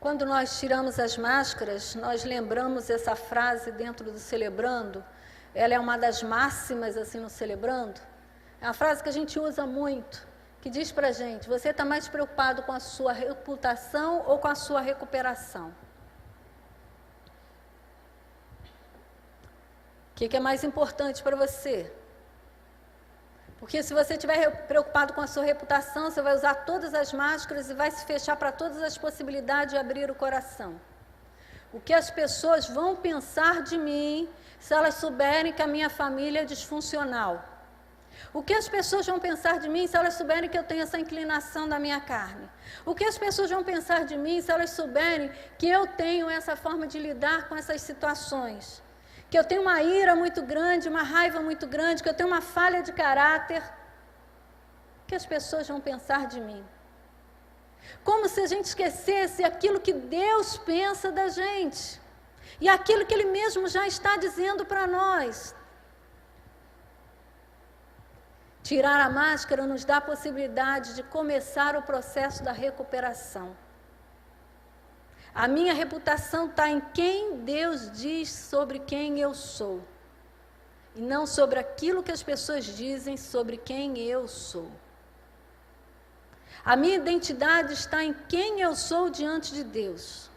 quando nós tiramos as máscaras, nós lembramos essa frase dentro do Celebrando. Ela é uma das máximas assim no Celebrando. É uma frase que a gente usa muito, que diz pra gente: você está mais preocupado com a sua reputação ou com a sua recuperação? O que é mais importante para você? Porque se você estiver preocupado com a sua reputação, você vai usar todas as máscaras e vai se fechar para todas as possibilidades de abrir o coração. O que as pessoas vão pensar de mim se elas souberem que a minha família é disfuncional? O que as pessoas vão pensar de mim se elas souberem que eu tenho essa inclinação da minha carne? O que as pessoas vão pensar de mim se elas souberem que eu tenho essa forma de lidar com essas situações? Que eu tenho uma ira muito grande, uma raiva muito grande, que eu tenho uma falha de caráter? O que as pessoas vão pensar de mim? Como se a gente esquecesse aquilo que Deus pensa da gente. E aquilo que Ele mesmo já está dizendo para nós. Tirar a máscara nos dá a possibilidade de começar o processo da recuperação. A minha reputação está em quem Deus diz sobre quem eu sou. e não sobre aquilo que as pessoas dizem sobre quem eu sou. A minha identidade está em quem eu sou diante de Deus,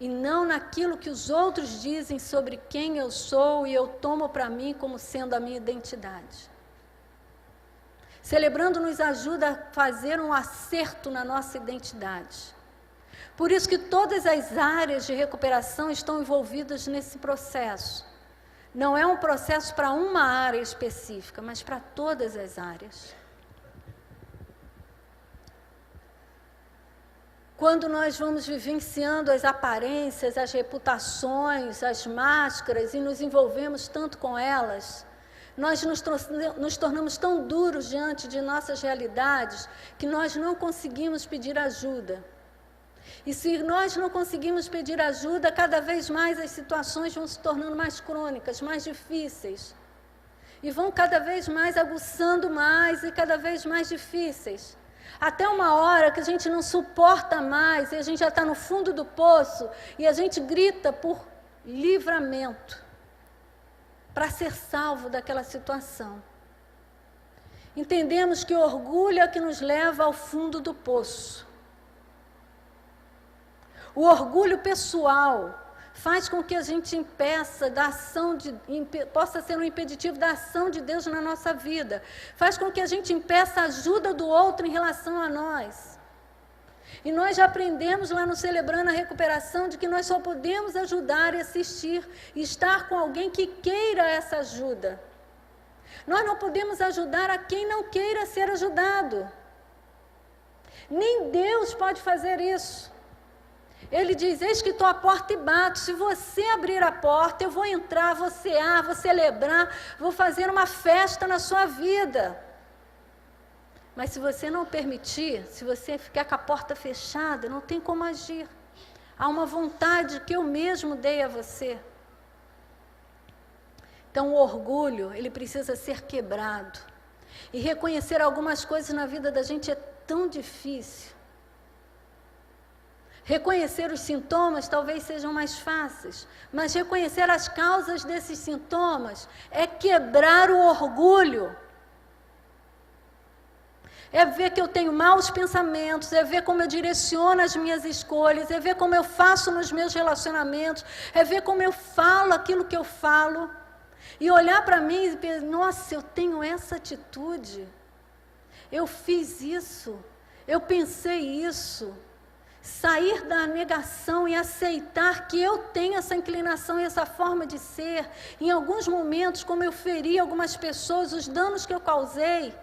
e não naquilo que os outros dizem sobre quem eu sou e eu tomo para mim como sendo a minha identidade. Celebrando nos ajuda a fazer um acerto na nossa identidade. Por isso que todas as áreas de recuperação estão envolvidas nesse processo. Não é um processo para uma área específica, mas para todas as áreas. Quando nós vamos vivenciando as aparências, as reputações, as máscaras e nos envolvemos tanto com elas, nós nos tornamos tão duros diante de nossas realidades que nós não conseguimos pedir ajuda. E se nós não conseguimos pedir ajuda, cada vez mais as situações vão se tornando mais crônicas, mais difíceis. E vão cada vez mais aguçando mais e cada vez mais difíceis. Até uma hora que a gente não suporta mais e a gente já está no fundo do poço e a gente grita por livramento, para ser salvo daquela situação. Entendemos que o orgulho é que nos leva ao fundo do poço. O orgulho pessoal faz com que a gente impeça da ação possa ser um impeditivo da ação de Deus na nossa vida. Faz com que a gente impeça a ajuda do outro em relação a nós. E nós já aprendemos lá no Celebrando a Recuperação de que nós só podemos ajudar e assistir e estar com alguém que queira essa ajuda. Nós não podemos ajudar a quem não queira ser ajudado. Nem Deus pode fazer isso. Ele diz, eis que estou à porta e bato, se você abrir a porta, eu vou entrar, vou cear, vou celebrar, vou fazer uma festa na sua vida. Mas se você não permitir, se você ficar com a porta fechada, não tem como agir. Há uma vontade que eu mesmo dei a você. Então o orgulho, ele precisa ser quebrado. E reconhecer algumas coisas na vida da gente é tão difícil. Reconhecer os sintomas talvez sejam mais fáceis, mas reconhecer as causas desses sintomas é quebrar o orgulho. É ver que eu tenho maus pensamentos, é ver como eu direciono as minhas escolhas, é ver como eu faço nos meus relacionamentos, é ver como eu falo aquilo que eu falo, e olhar para mim e pensar, nossa, eu tenho essa atitude, eu fiz isso, eu pensei isso. Sair da negação e aceitar que eu tenho essa inclinação e essa forma de ser. Em alguns momentos, como eu feri algumas pessoas, os danos que eu causei.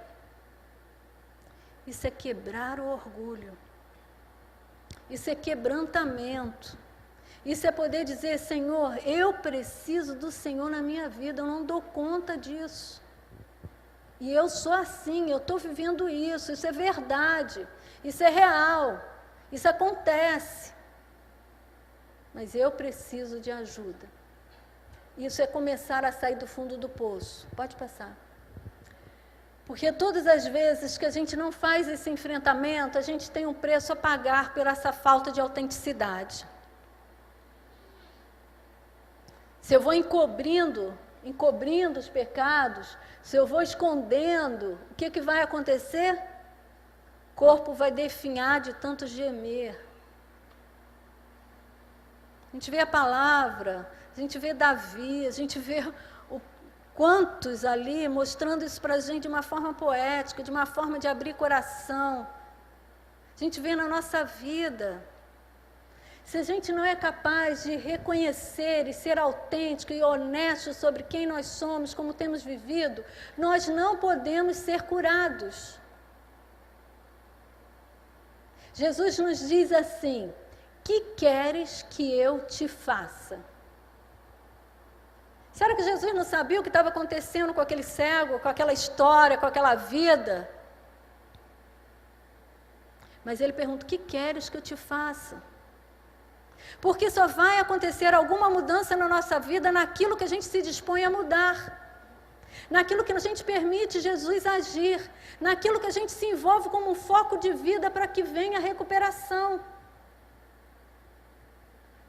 Isso é quebrar o orgulho. Isso é quebrantamento. Isso é poder dizer, Senhor, eu preciso do Senhor na minha vida, eu não dou conta disso. E eu sou assim, eu estou vivendo isso é verdade, isso é real. Isso acontece, mas eu preciso de ajuda. Isso é começar a sair do fundo do poço. Pode passar. Porque todas as vezes que a gente não faz esse enfrentamento, a gente tem um preço a pagar por essa falta de autenticidade. Se eu vou encobrindo os pecados, se eu vou escondendo, o que vai acontecer? O corpo vai definhar de tanto gemer. A gente vê a palavra, a gente vê Davi, a gente vê quantos ali mostrando isso para a gente de uma forma poética, de uma forma de abrir coração. A gente vê na nossa vida. Se a gente não é capaz de reconhecer e ser autêntico e honesto sobre quem nós somos, como temos vivido, nós não podemos ser curados. Jesus nos diz assim, que queres que eu te faça? Será que Jesus não sabia o que estava acontecendo com aquele cego, com aquela história, com aquela vida? Mas ele pergunta, o que queres que eu te faça? Porque só vai acontecer alguma mudança na nossa vida naquilo que a gente se dispõe a mudar. Naquilo que a gente permite Jesus agir, naquilo que a gente se envolve como um foco de vida para que venha a recuperação.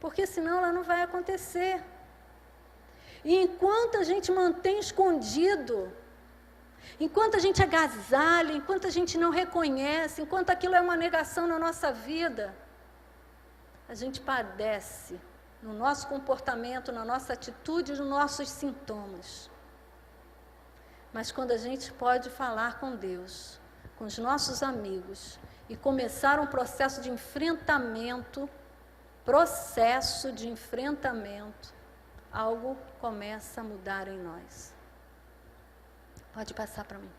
Porque senão ela não vai acontecer. E enquanto a gente mantém escondido, enquanto a gente agasalha, enquanto a gente não reconhece, enquanto aquilo é uma negação na nossa vida, a gente padece no nosso comportamento, na nossa atitude, nos nossos sintomas. Mas quando a gente pode falar com Deus, com os nossos amigos, e começar um processo de enfrentamento, algo começa a mudar em nós. Pode passar para mim.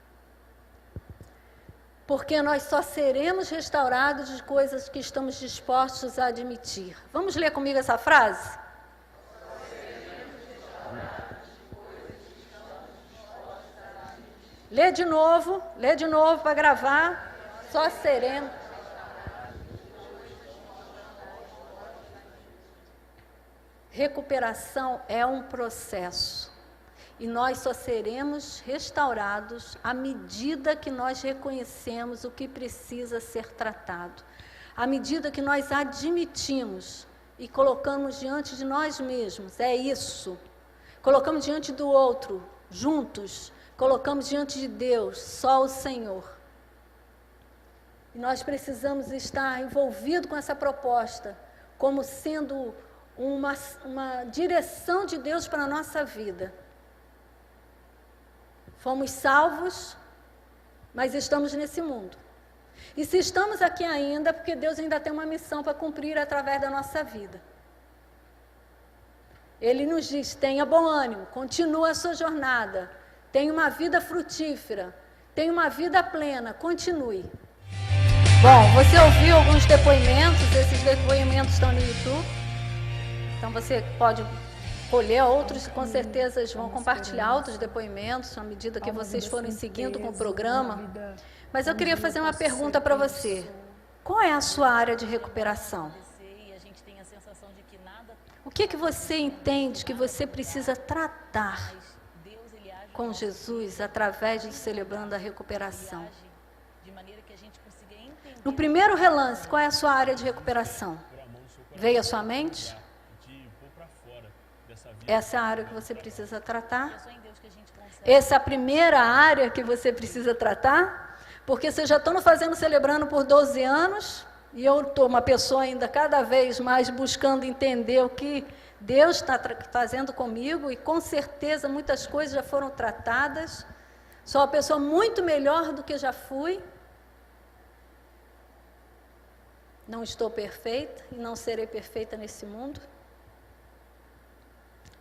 Porque nós só seremos restaurados de coisas que estamos dispostos a admitir. Vamos ler comigo essa frase? Lê de novo para gravar. Só seremos. Recuperação é um processo. E nós só seremos restaurados à medida que nós reconhecemos o que precisa ser tratado. À medida que nós admitimos e colocamos diante de nós mesmos, é isso. Colocamos diante do outro, juntos. Colocamos diante de Deus, só o Senhor. E nós precisamos estar envolvidos com essa proposta, como sendo uma direção de Deus para a nossa vida. Fomos salvos, mas estamos nesse mundo. E se estamos aqui ainda, porque Deus ainda tem uma missão para cumprir através da nossa vida. Ele nos diz, tenha bom ânimo, continue a sua jornada, tenha uma vida frutífera, tenha uma vida plena, continue. Bom, você ouviu alguns depoimentos, esses depoimentos estão no YouTube, então você pode colher outros, com certeza vão compartilhar outros depoimentos, à medida que vocês forem seguindo com o programa. Mas eu queria fazer uma pergunta para você. Qual é a sua área de recuperação? O que você entende que você precisa tratar com Jesus através de Celebrando a Recuperação? No primeiro relance, qual é a sua área de recuperação? Veio à sua mente? Essa é a área que você precisa tratar? Essa é a primeira área que você precisa tratar? Porque vocês já estão fazendo Celebrando por 12 anos, e eu estou uma pessoa ainda cada vez mais buscando entender o que Deus está fazendo comigo, e com certeza muitas coisas já foram tratadas. Sou uma pessoa muito melhor do que já fui. Não estou perfeita e não serei perfeita nesse mundo.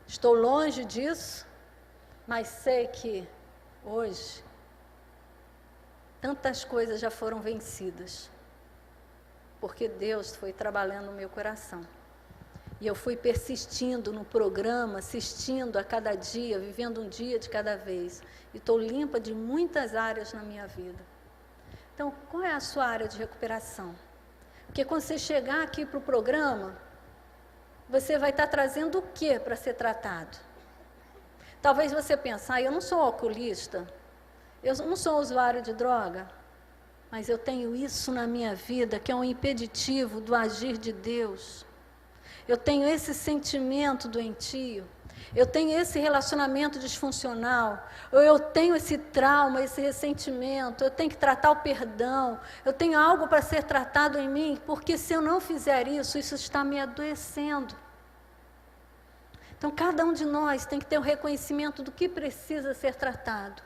Estou longe disso, mas sei que hoje tantas coisas já foram vencidas, porque Deus foi trabalhando no meu coração. E eu fui persistindo no programa, assistindo a cada dia, vivendo um dia de cada vez. E estou limpa de muitas áreas na minha vida. Então, qual é a sua área de recuperação? Porque quando você chegar aqui para o programa, você vai estar trazendo o que para ser tratado? Talvez você pense, eu não sou alcoolista, eu não sou usuário de droga, mas eu tenho isso na minha vida, que é um impeditivo do agir de Deus. Eu tenho esse sentimento doentio, eu tenho esse relacionamento disfuncional, ou eu tenho esse trauma, esse ressentimento, eu tenho que tratar o perdão, eu tenho algo para ser tratado em mim, porque se eu não fizer isso, isso está me adoecendo. Então, cada um de nós tem que ter o reconhecimento do que precisa ser tratado,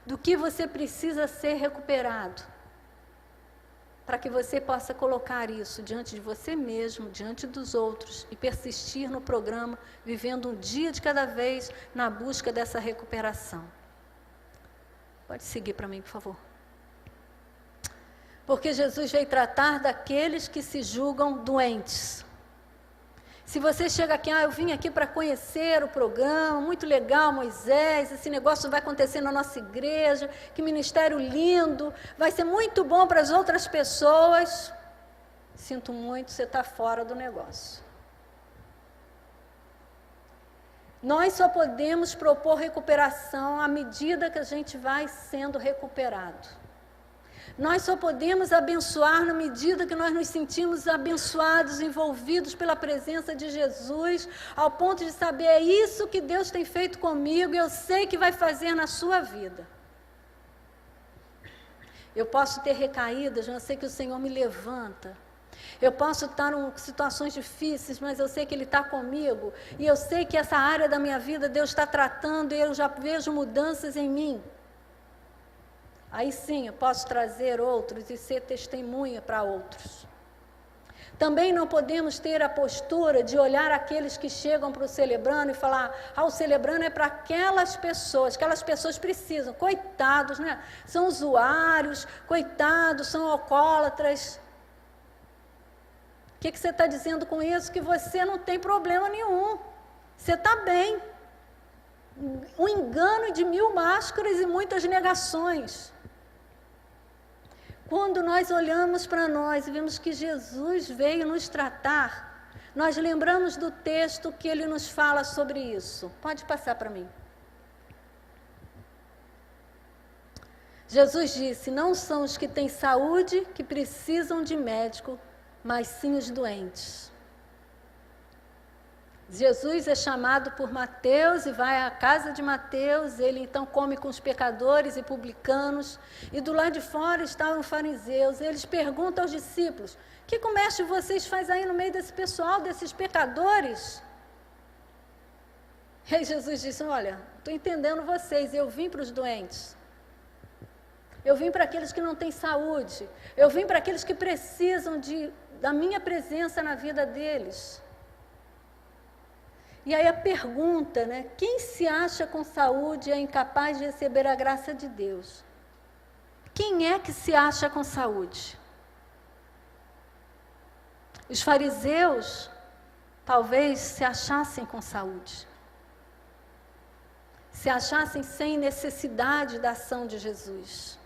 do que você precisa ser recuperado, para que você possa colocar isso diante de você mesmo, diante dos outros, e persistir no programa, vivendo um dia de cada vez na busca dessa recuperação. Pode seguir para mim, por favor. Porque Jesus veio tratar daqueles que se julgam doentes. Se você chega aqui, eu vim aqui para conhecer o programa, muito legal, Moisés, esse negócio vai acontecer na nossa igreja, que ministério lindo, vai ser muito bom para as outras pessoas. Sinto muito, você está fora do negócio. Nós só podemos propor recuperação à medida que a gente vai sendo recuperado. Nós só podemos abençoar na medida que nós nos sentimos abençoados, envolvidos pela presença de Jesus, ao ponto de saber, é isso que Deus tem feito comigo e eu sei que vai fazer na sua vida. Eu posso ter recaídas, mas eu sei que o Senhor me levanta. Eu posso estar em situações difíceis, mas eu sei que Ele está comigo. E eu sei que essa área da minha vida Deus está tratando e eu já vejo mudanças em mim. Aí sim, eu posso trazer outros e ser testemunha para outros. Também não podemos ter a postura de olhar aqueles que chegam para o Celebrando e falar, o Celebrando é para aquelas pessoas precisam, coitados, né? São usuários, coitados, são alcoólatras. O que você está dizendo com isso? Que você não tem problema nenhum, você está bem. Um engano de 1000 máscaras e muitas negações. Quando nós olhamos para nós e vemos que Jesus veio nos tratar, nós lembramos do texto que ele nos fala sobre isso. Pode passar para mim. Jesus disse, não são os que têm saúde que precisam de médico, mas sim os doentes. Jesus é chamado por Mateus e vai à casa de Mateus, ele então come com os pecadores e publicanos, e do lado de fora estavam os fariseus, eles perguntam aos discípulos, o que o mestre de vocês faz aí no meio desse pessoal, desses pecadores? E aí Jesus disse, olha, estou entendendo vocês, eu vim para os doentes, eu vim para aqueles que não têm saúde, eu vim para aqueles que precisam da minha presença na vida deles. E aí a pergunta, né? Quem se acha com saúde é incapaz de receber a graça de Deus? Quem é que se acha com saúde? Os fariseus talvez se achassem com saúde. Se achassem sem necessidade da ação de Jesus.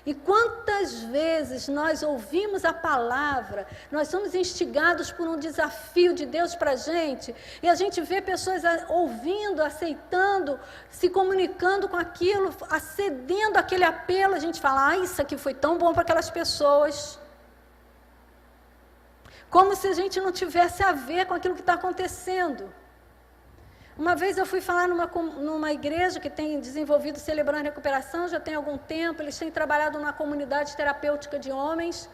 E quantas vezes nós ouvimos a palavra, nós somos instigados por um desafio de Deus para a gente, e a gente vê pessoas ouvindo, aceitando, se comunicando com aquilo, acedendo àquele apelo, a gente fala, isso aqui foi tão bom para aquelas pessoas. Como se a gente não tivesse a ver com aquilo que está acontecendo. Uma vez eu fui falar numa igreja que tem desenvolvido Celebrando Recuperação, já tem algum tempo, eles têm trabalhado numa comunidade terapêutica de homens,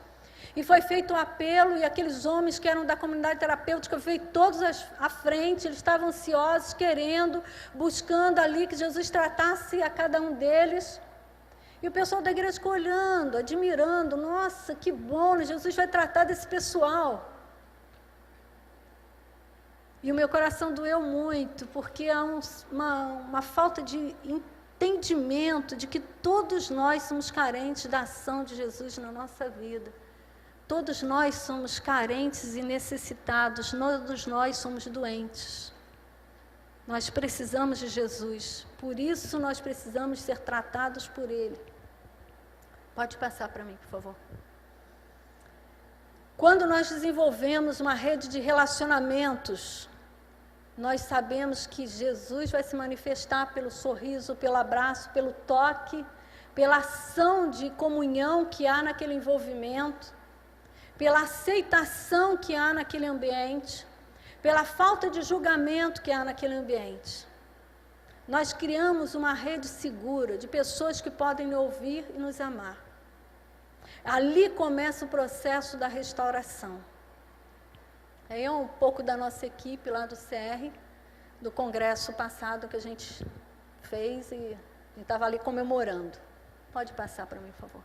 e foi feito um apelo, e aqueles homens que eram da comunidade terapêutica veio todos à frente, eles estavam ansiosos, querendo, buscando ali que Jesus tratasse a cada um deles, e o pessoal da igreja ficou olhando, admirando, nossa, que bom, Jesus vai tratar desse pessoal. E o meu coração doeu muito, porque há uma falta de entendimento de que todos nós somos carentes da ação de Jesus na nossa vida. Todos nós somos carentes e necessitados, todos nós somos doentes. Nós precisamos de Jesus, por isso nós precisamos ser tratados por Ele. Pode passar para mim, por favor. Quando nós desenvolvemos uma rede de relacionamentos, nós sabemos que Jesus vai se manifestar pelo sorriso, pelo abraço, pelo toque, pela ação de comunhão que há naquele envolvimento, pela aceitação que há naquele ambiente, pela falta de julgamento que há naquele ambiente. Nós criamos uma rede segura de pessoas que podem nos ouvir e nos amar. Ali começa o processo da restauração. Aí é um pouco da nossa equipe lá do CR, do congresso passado que a gente fez e a gente estava ali comemorando. Pode passar para mim, por favor.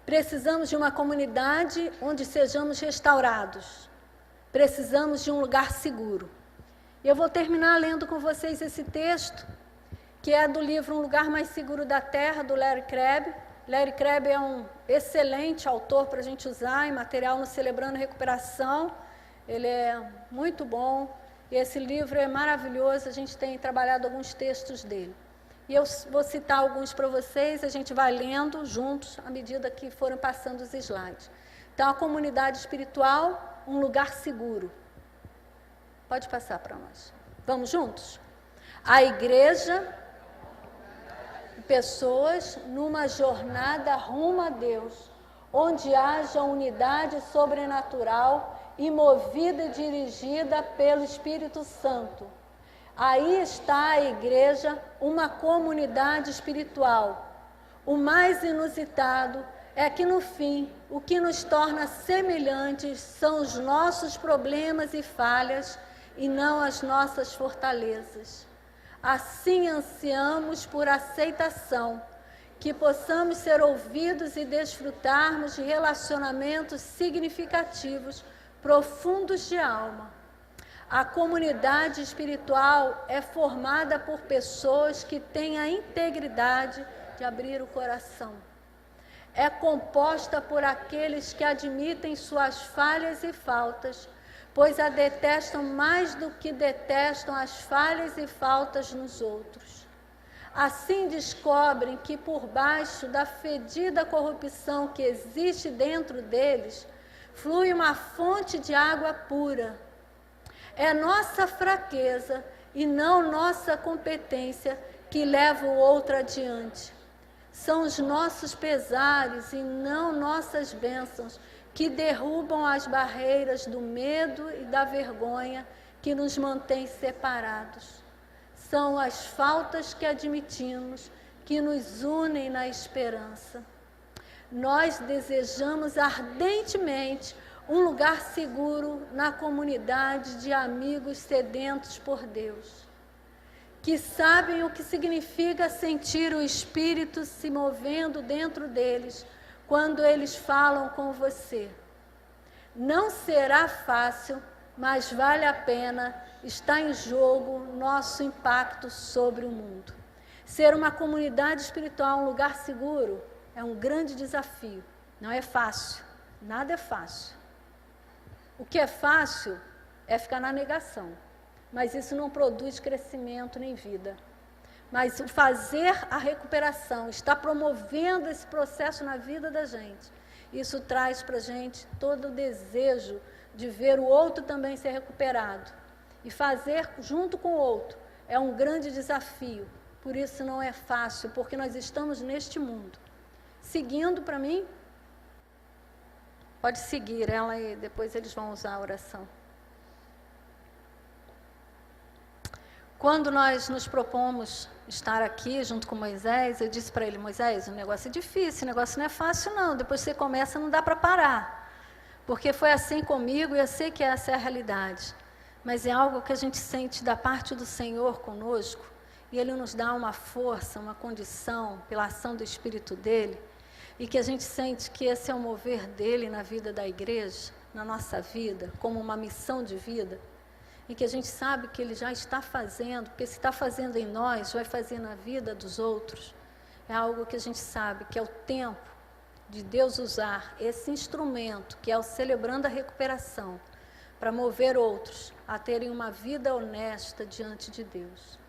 Precisamos de uma comunidade onde sejamos restaurados. Precisamos de um lugar seguro. E eu vou terminar lendo com vocês esse texto, que é do livro Um Lugar Mais Seguro da Terra, do Larry Crabb. Larry Crabb é um excelente autor para a gente usar em material no Celebrando Recuperação. Ele é muito bom e esse livro é maravilhoso, a gente tem trabalhado alguns textos dele. E eu vou citar alguns para vocês, a gente vai lendo juntos à medida que forem passando os slides. Então, a comunidade espiritual, um lugar seguro. Pode passar para nós. Vamos juntos? A igreja... pessoas numa jornada rumo a Deus, onde haja unidade sobrenatural e movida e dirigida pelo Espírito Santo. Aí está a igreja, uma comunidade espiritual. O mais inusitado é que, no fim, o que nos torna semelhantes são os nossos problemas e falhas e não as nossas fortalezas. Assim ansiamos por aceitação, que possamos ser ouvidos e desfrutarmos de relacionamentos significativos, profundos de alma. A comunidade espiritual é formada por pessoas que têm a integridade de abrir o coração. É composta por aqueles que admitem suas falhas e faltas, pois a detestam mais do que detestam as falhas e faltas nos outros. Assim descobrem que por baixo da fedida corrupção que existe dentro deles, flui uma fonte de água pura. É nossa fraqueza e não nossa competência que leva o outro adiante. São os nossos pesares e não nossas bênçãos que derrubam as barreiras do medo e da vergonha que nos mantém separados. São as faltas que admitimos que nos unem na esperança. Nós desejamos ardentemente um lugar seguro na comunidade de amigos sedentos por Deus, que sabem o que significa sentir o Espírito se movendo dentro deles quando eles falam com você. Não será fácil, mas vale a pena. Está em jogo nosso impacto sobre o mundo. Ser uma comunidade espiritual, um lugar seguro, é um grande desafio. Não é fácil, nada é fácil. O que é fácil é ficar na negação, mas isso não produz crescimento nem vida. Mas o fazer a recuperação, estar promovendo esse processo na vida da gente, isso traz para a gente todo o desejo de ver o outro também ser recuperado. E fazer junto com o outro é um grande desafio, por isso não é fácil, porque nós estamos neste mundo. Seguindo para mim, pode seguir ela e depois eles vão usar a oração. Quando nós nos propomos estar aqui junto com Moisés, eu disse para ele: Moisés, o negócio é difícil, o negócio não é fácil não, depois você começa não dá para parar, porque foi assim comigo e eu sei que essa é a realidade, mas é algo que a gente sente da parte do Senhor conosco, e Ele nos dá uma força, uma condição, pela ação do Espírito dEle, e que a gente sente que esse é o mover dEle na vida da igreja, na nossa vida, como uma missão de vida, e que a gente sabe que Ele já está fazendo, porque se está fazendo em nós, vai fazer na vida dos outros. É algo que a gente sabe, que é o tempo de Deus usar esse instrumento, que é o Celebrando a Recuperação, para mover outros a terem uma vida honesta diante de Deus.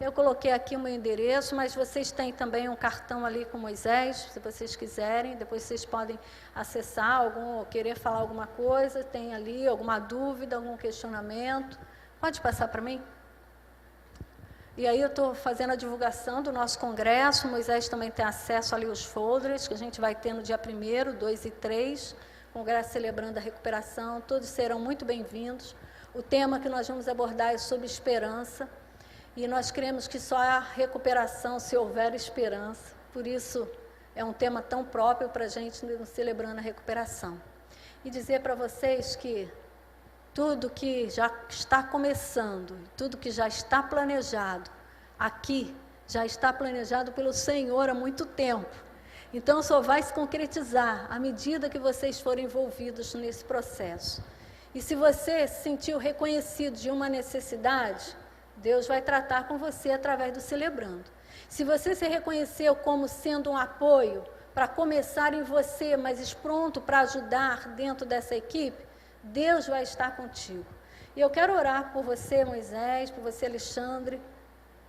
Eu coloquei aqui o meu endereço, mas vocês têm também um cartão ali com Moisés, se vocês quiserem, depois vocês podem acessar, ou querer falar alguma coisa, tem ali alguma dúvida, algum questionamento, pode passar para mim? E aí eu estou fazendo a divulgação do nosso congresso, Moisés também tem acesso ali aos folders, que a gente vai ter no dia 1º, 2 e 3, congresso celebrando a recuperação, todos serão muito bem-vindos. O tema que nós vamos abordar é sobre esperança, e nós cremos que só há recuperação se houver esperança. Por isso, é um tema tão próprio para a gente celebrando a recuperação. E dizer para vocês que tudo que já está começando, tudo que já está planejado, aqui, já está planejado pelo Senhor há muito tempo. Então, só vai se concretizar à medida que vocês forem envolvidos nesse processo. E se você se sentiu reconhecido de uma necessidade, Deus vai tratar com você através do Celebrando. Se você se reconheceu como sendo um apoio para começar em você, mas pronto para ajudar dentro dessa equipe, Deus vai estar contigo. E eu quero orar por você, Moisés, por você, Alexandre,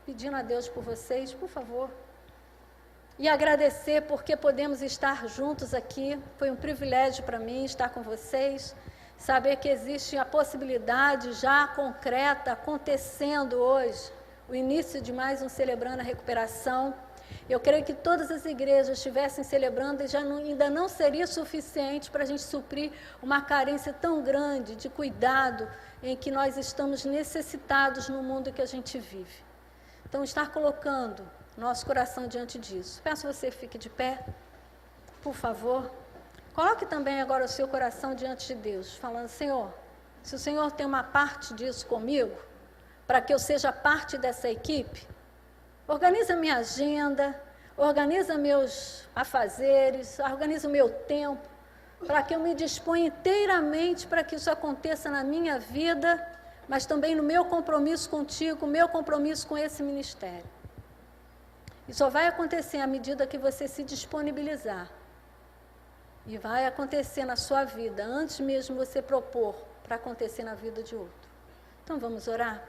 pedindo a Deus por vocês, por favor. E agradecer porque podemos estar juntos aqui. Foi um privilégio para mim estar com vocês. Saber que existe a possibilidade já concreta acontecendo hoje, o início de mais um Celebrando a Recuperação. Eu creio que todas as igrejas estivessem celebrando e ainda não seria suficiente para a gente suprir uma carência tão grande de cuidado em que nós estamos necessitados no mundo que a gente vive. Então, estar colocando nosso coração diante disso. Peço que você fique de pé, por favor. Coloque também agora o seu coração diante de Deus, falando: Senhor, se o Senhor tem uma parte disso comigo, para que eu seja parte dessa equipe, organiza minha agenda, organiza meus afazeres, organiza o meu tempo, para que eu me disponha inteiramente para que isso aconteça na minha vida, mas também no meu compromisso contigo, meu compromisso com esse ministério. E só vai acontecer à medida que você se disponibilizar. E vai acontecer na sua vida, antes mesmo de você propor para acontecer na vida de outro. Então vamos orar?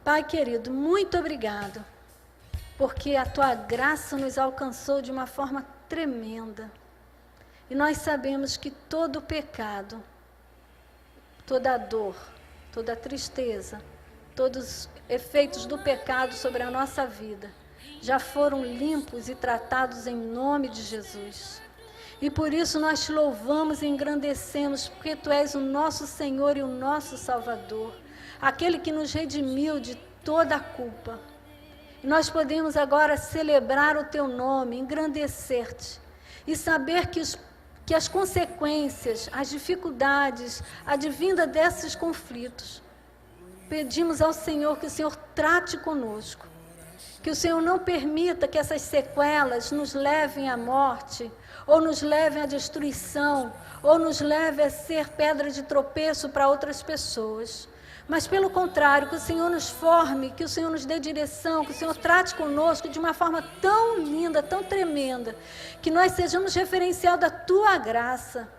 Pai querido, muito obrigado, porque a Tua graça nos alcançou de uma forma tremenda. E nós sabemos que todo pecado, toda dor, toda tristeza, todos os efeitos do pecado sobre a nossa vida, já foram limpos e tratados em nome de Jesus. E por isso nós te louvamos e engrandecemos, porque Tu és o nosso Senhor e o nosso Salvador, aquele que nos redimiu de toda a culpa. E nós podemos agora celebrar o Teu nome, engrandecer-te e saber que as consequências, as dificuldades, advinda desses conflitos, pedimos ao Senhor que o Senhor trate conosco, que o Senhor não permita que essas sequelas nos levem à morte, ou nos levem à destruição, ou nos levem a ser pedra de tropeço para outras pessoas. Mas, pelo contrário, que o Senhor nos forme, que o Senhor nos dê direção, que o Senhor trate conosco de uma forma tão linda, tão tremenda, que nós sejamos referencial da Tua graça,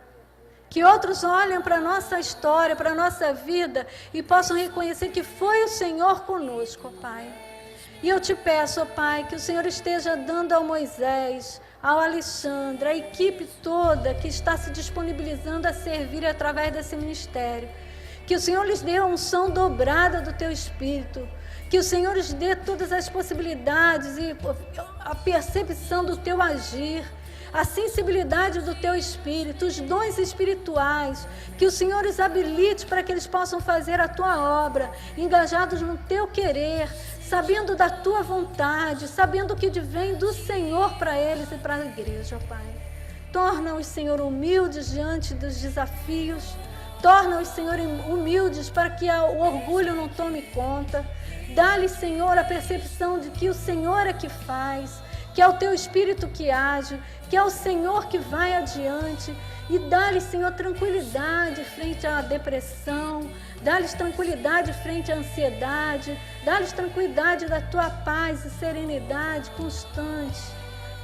que outros olhem para a nossa história, para a nossa vida e possam reconhecer que foi o Senhor conosco, ó Pai. E eu te peço, ó Pai, que o Senhor esteja dando ao Moisés, ao Alexandre, à equipe toda que está se disponibilizando a servir através desse ministério, que o Senhor lhes dê a unção dobrada do Teu Espírito, que o Senhor lhes dê todas as possibilidades e a percepção do Teu agir, a sensibilidade do Teu Espírito, os dons espirituais, que o Senhor os habilite para que eles possam fazer a Tua obra, engajados no Teu querer, sabendo da Tua vontade, sabendo que vem do Senhor para eles e para a igreja, ó Pai. Torna-os, Senhor, humildes diante dos desafios, torna-os, Senhor, humildes para que o orgulho não tome conta. Dá-lhes, Senhor, a percepção de que o Senhor é que faz, que é o Teu Espírito que age, que é o Senhor que vai adiante. E dá-lhes, Senhor, tranquilidade frente à depressão, dá-lhes tranquilidade frente à ansiedade, dá-lhes tranquilidade da Tua paz e serenidade constante,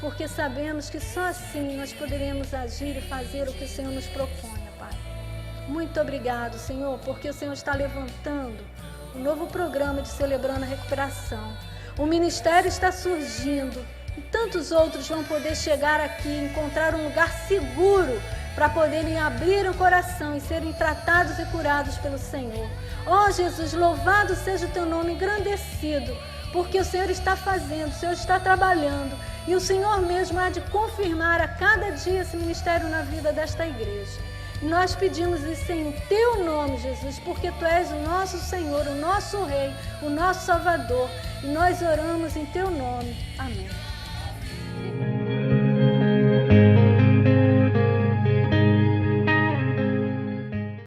porque sabemos que só assim nós poderemos agir e fazer o que o Senhor nos propõe, Pai. Muito obrigado, Senhor, porque o Senhor está levantando um novo programa de Celebrando a Recuperação. O ministério está surgindo e tantos outros vão poder chegar aqui e encontrar um lugar seguro para poderem abrir o coração e serem tratados e curados pelo Senhor. Ó Jesus, louvado seja o Teu nome, engrandecido, porque o Senhor está fazendo, o Senhor está trabalhando, e o Senhor mesmo há de confirmar a cada dia esse ministério na vida desta igreja. E nós pedimos isso em Teu nome, Jesus, porque Tu és o nosso Senhor, o nosso Rei, o nosso Salvador, e nós oramos em Teu nome. Amém.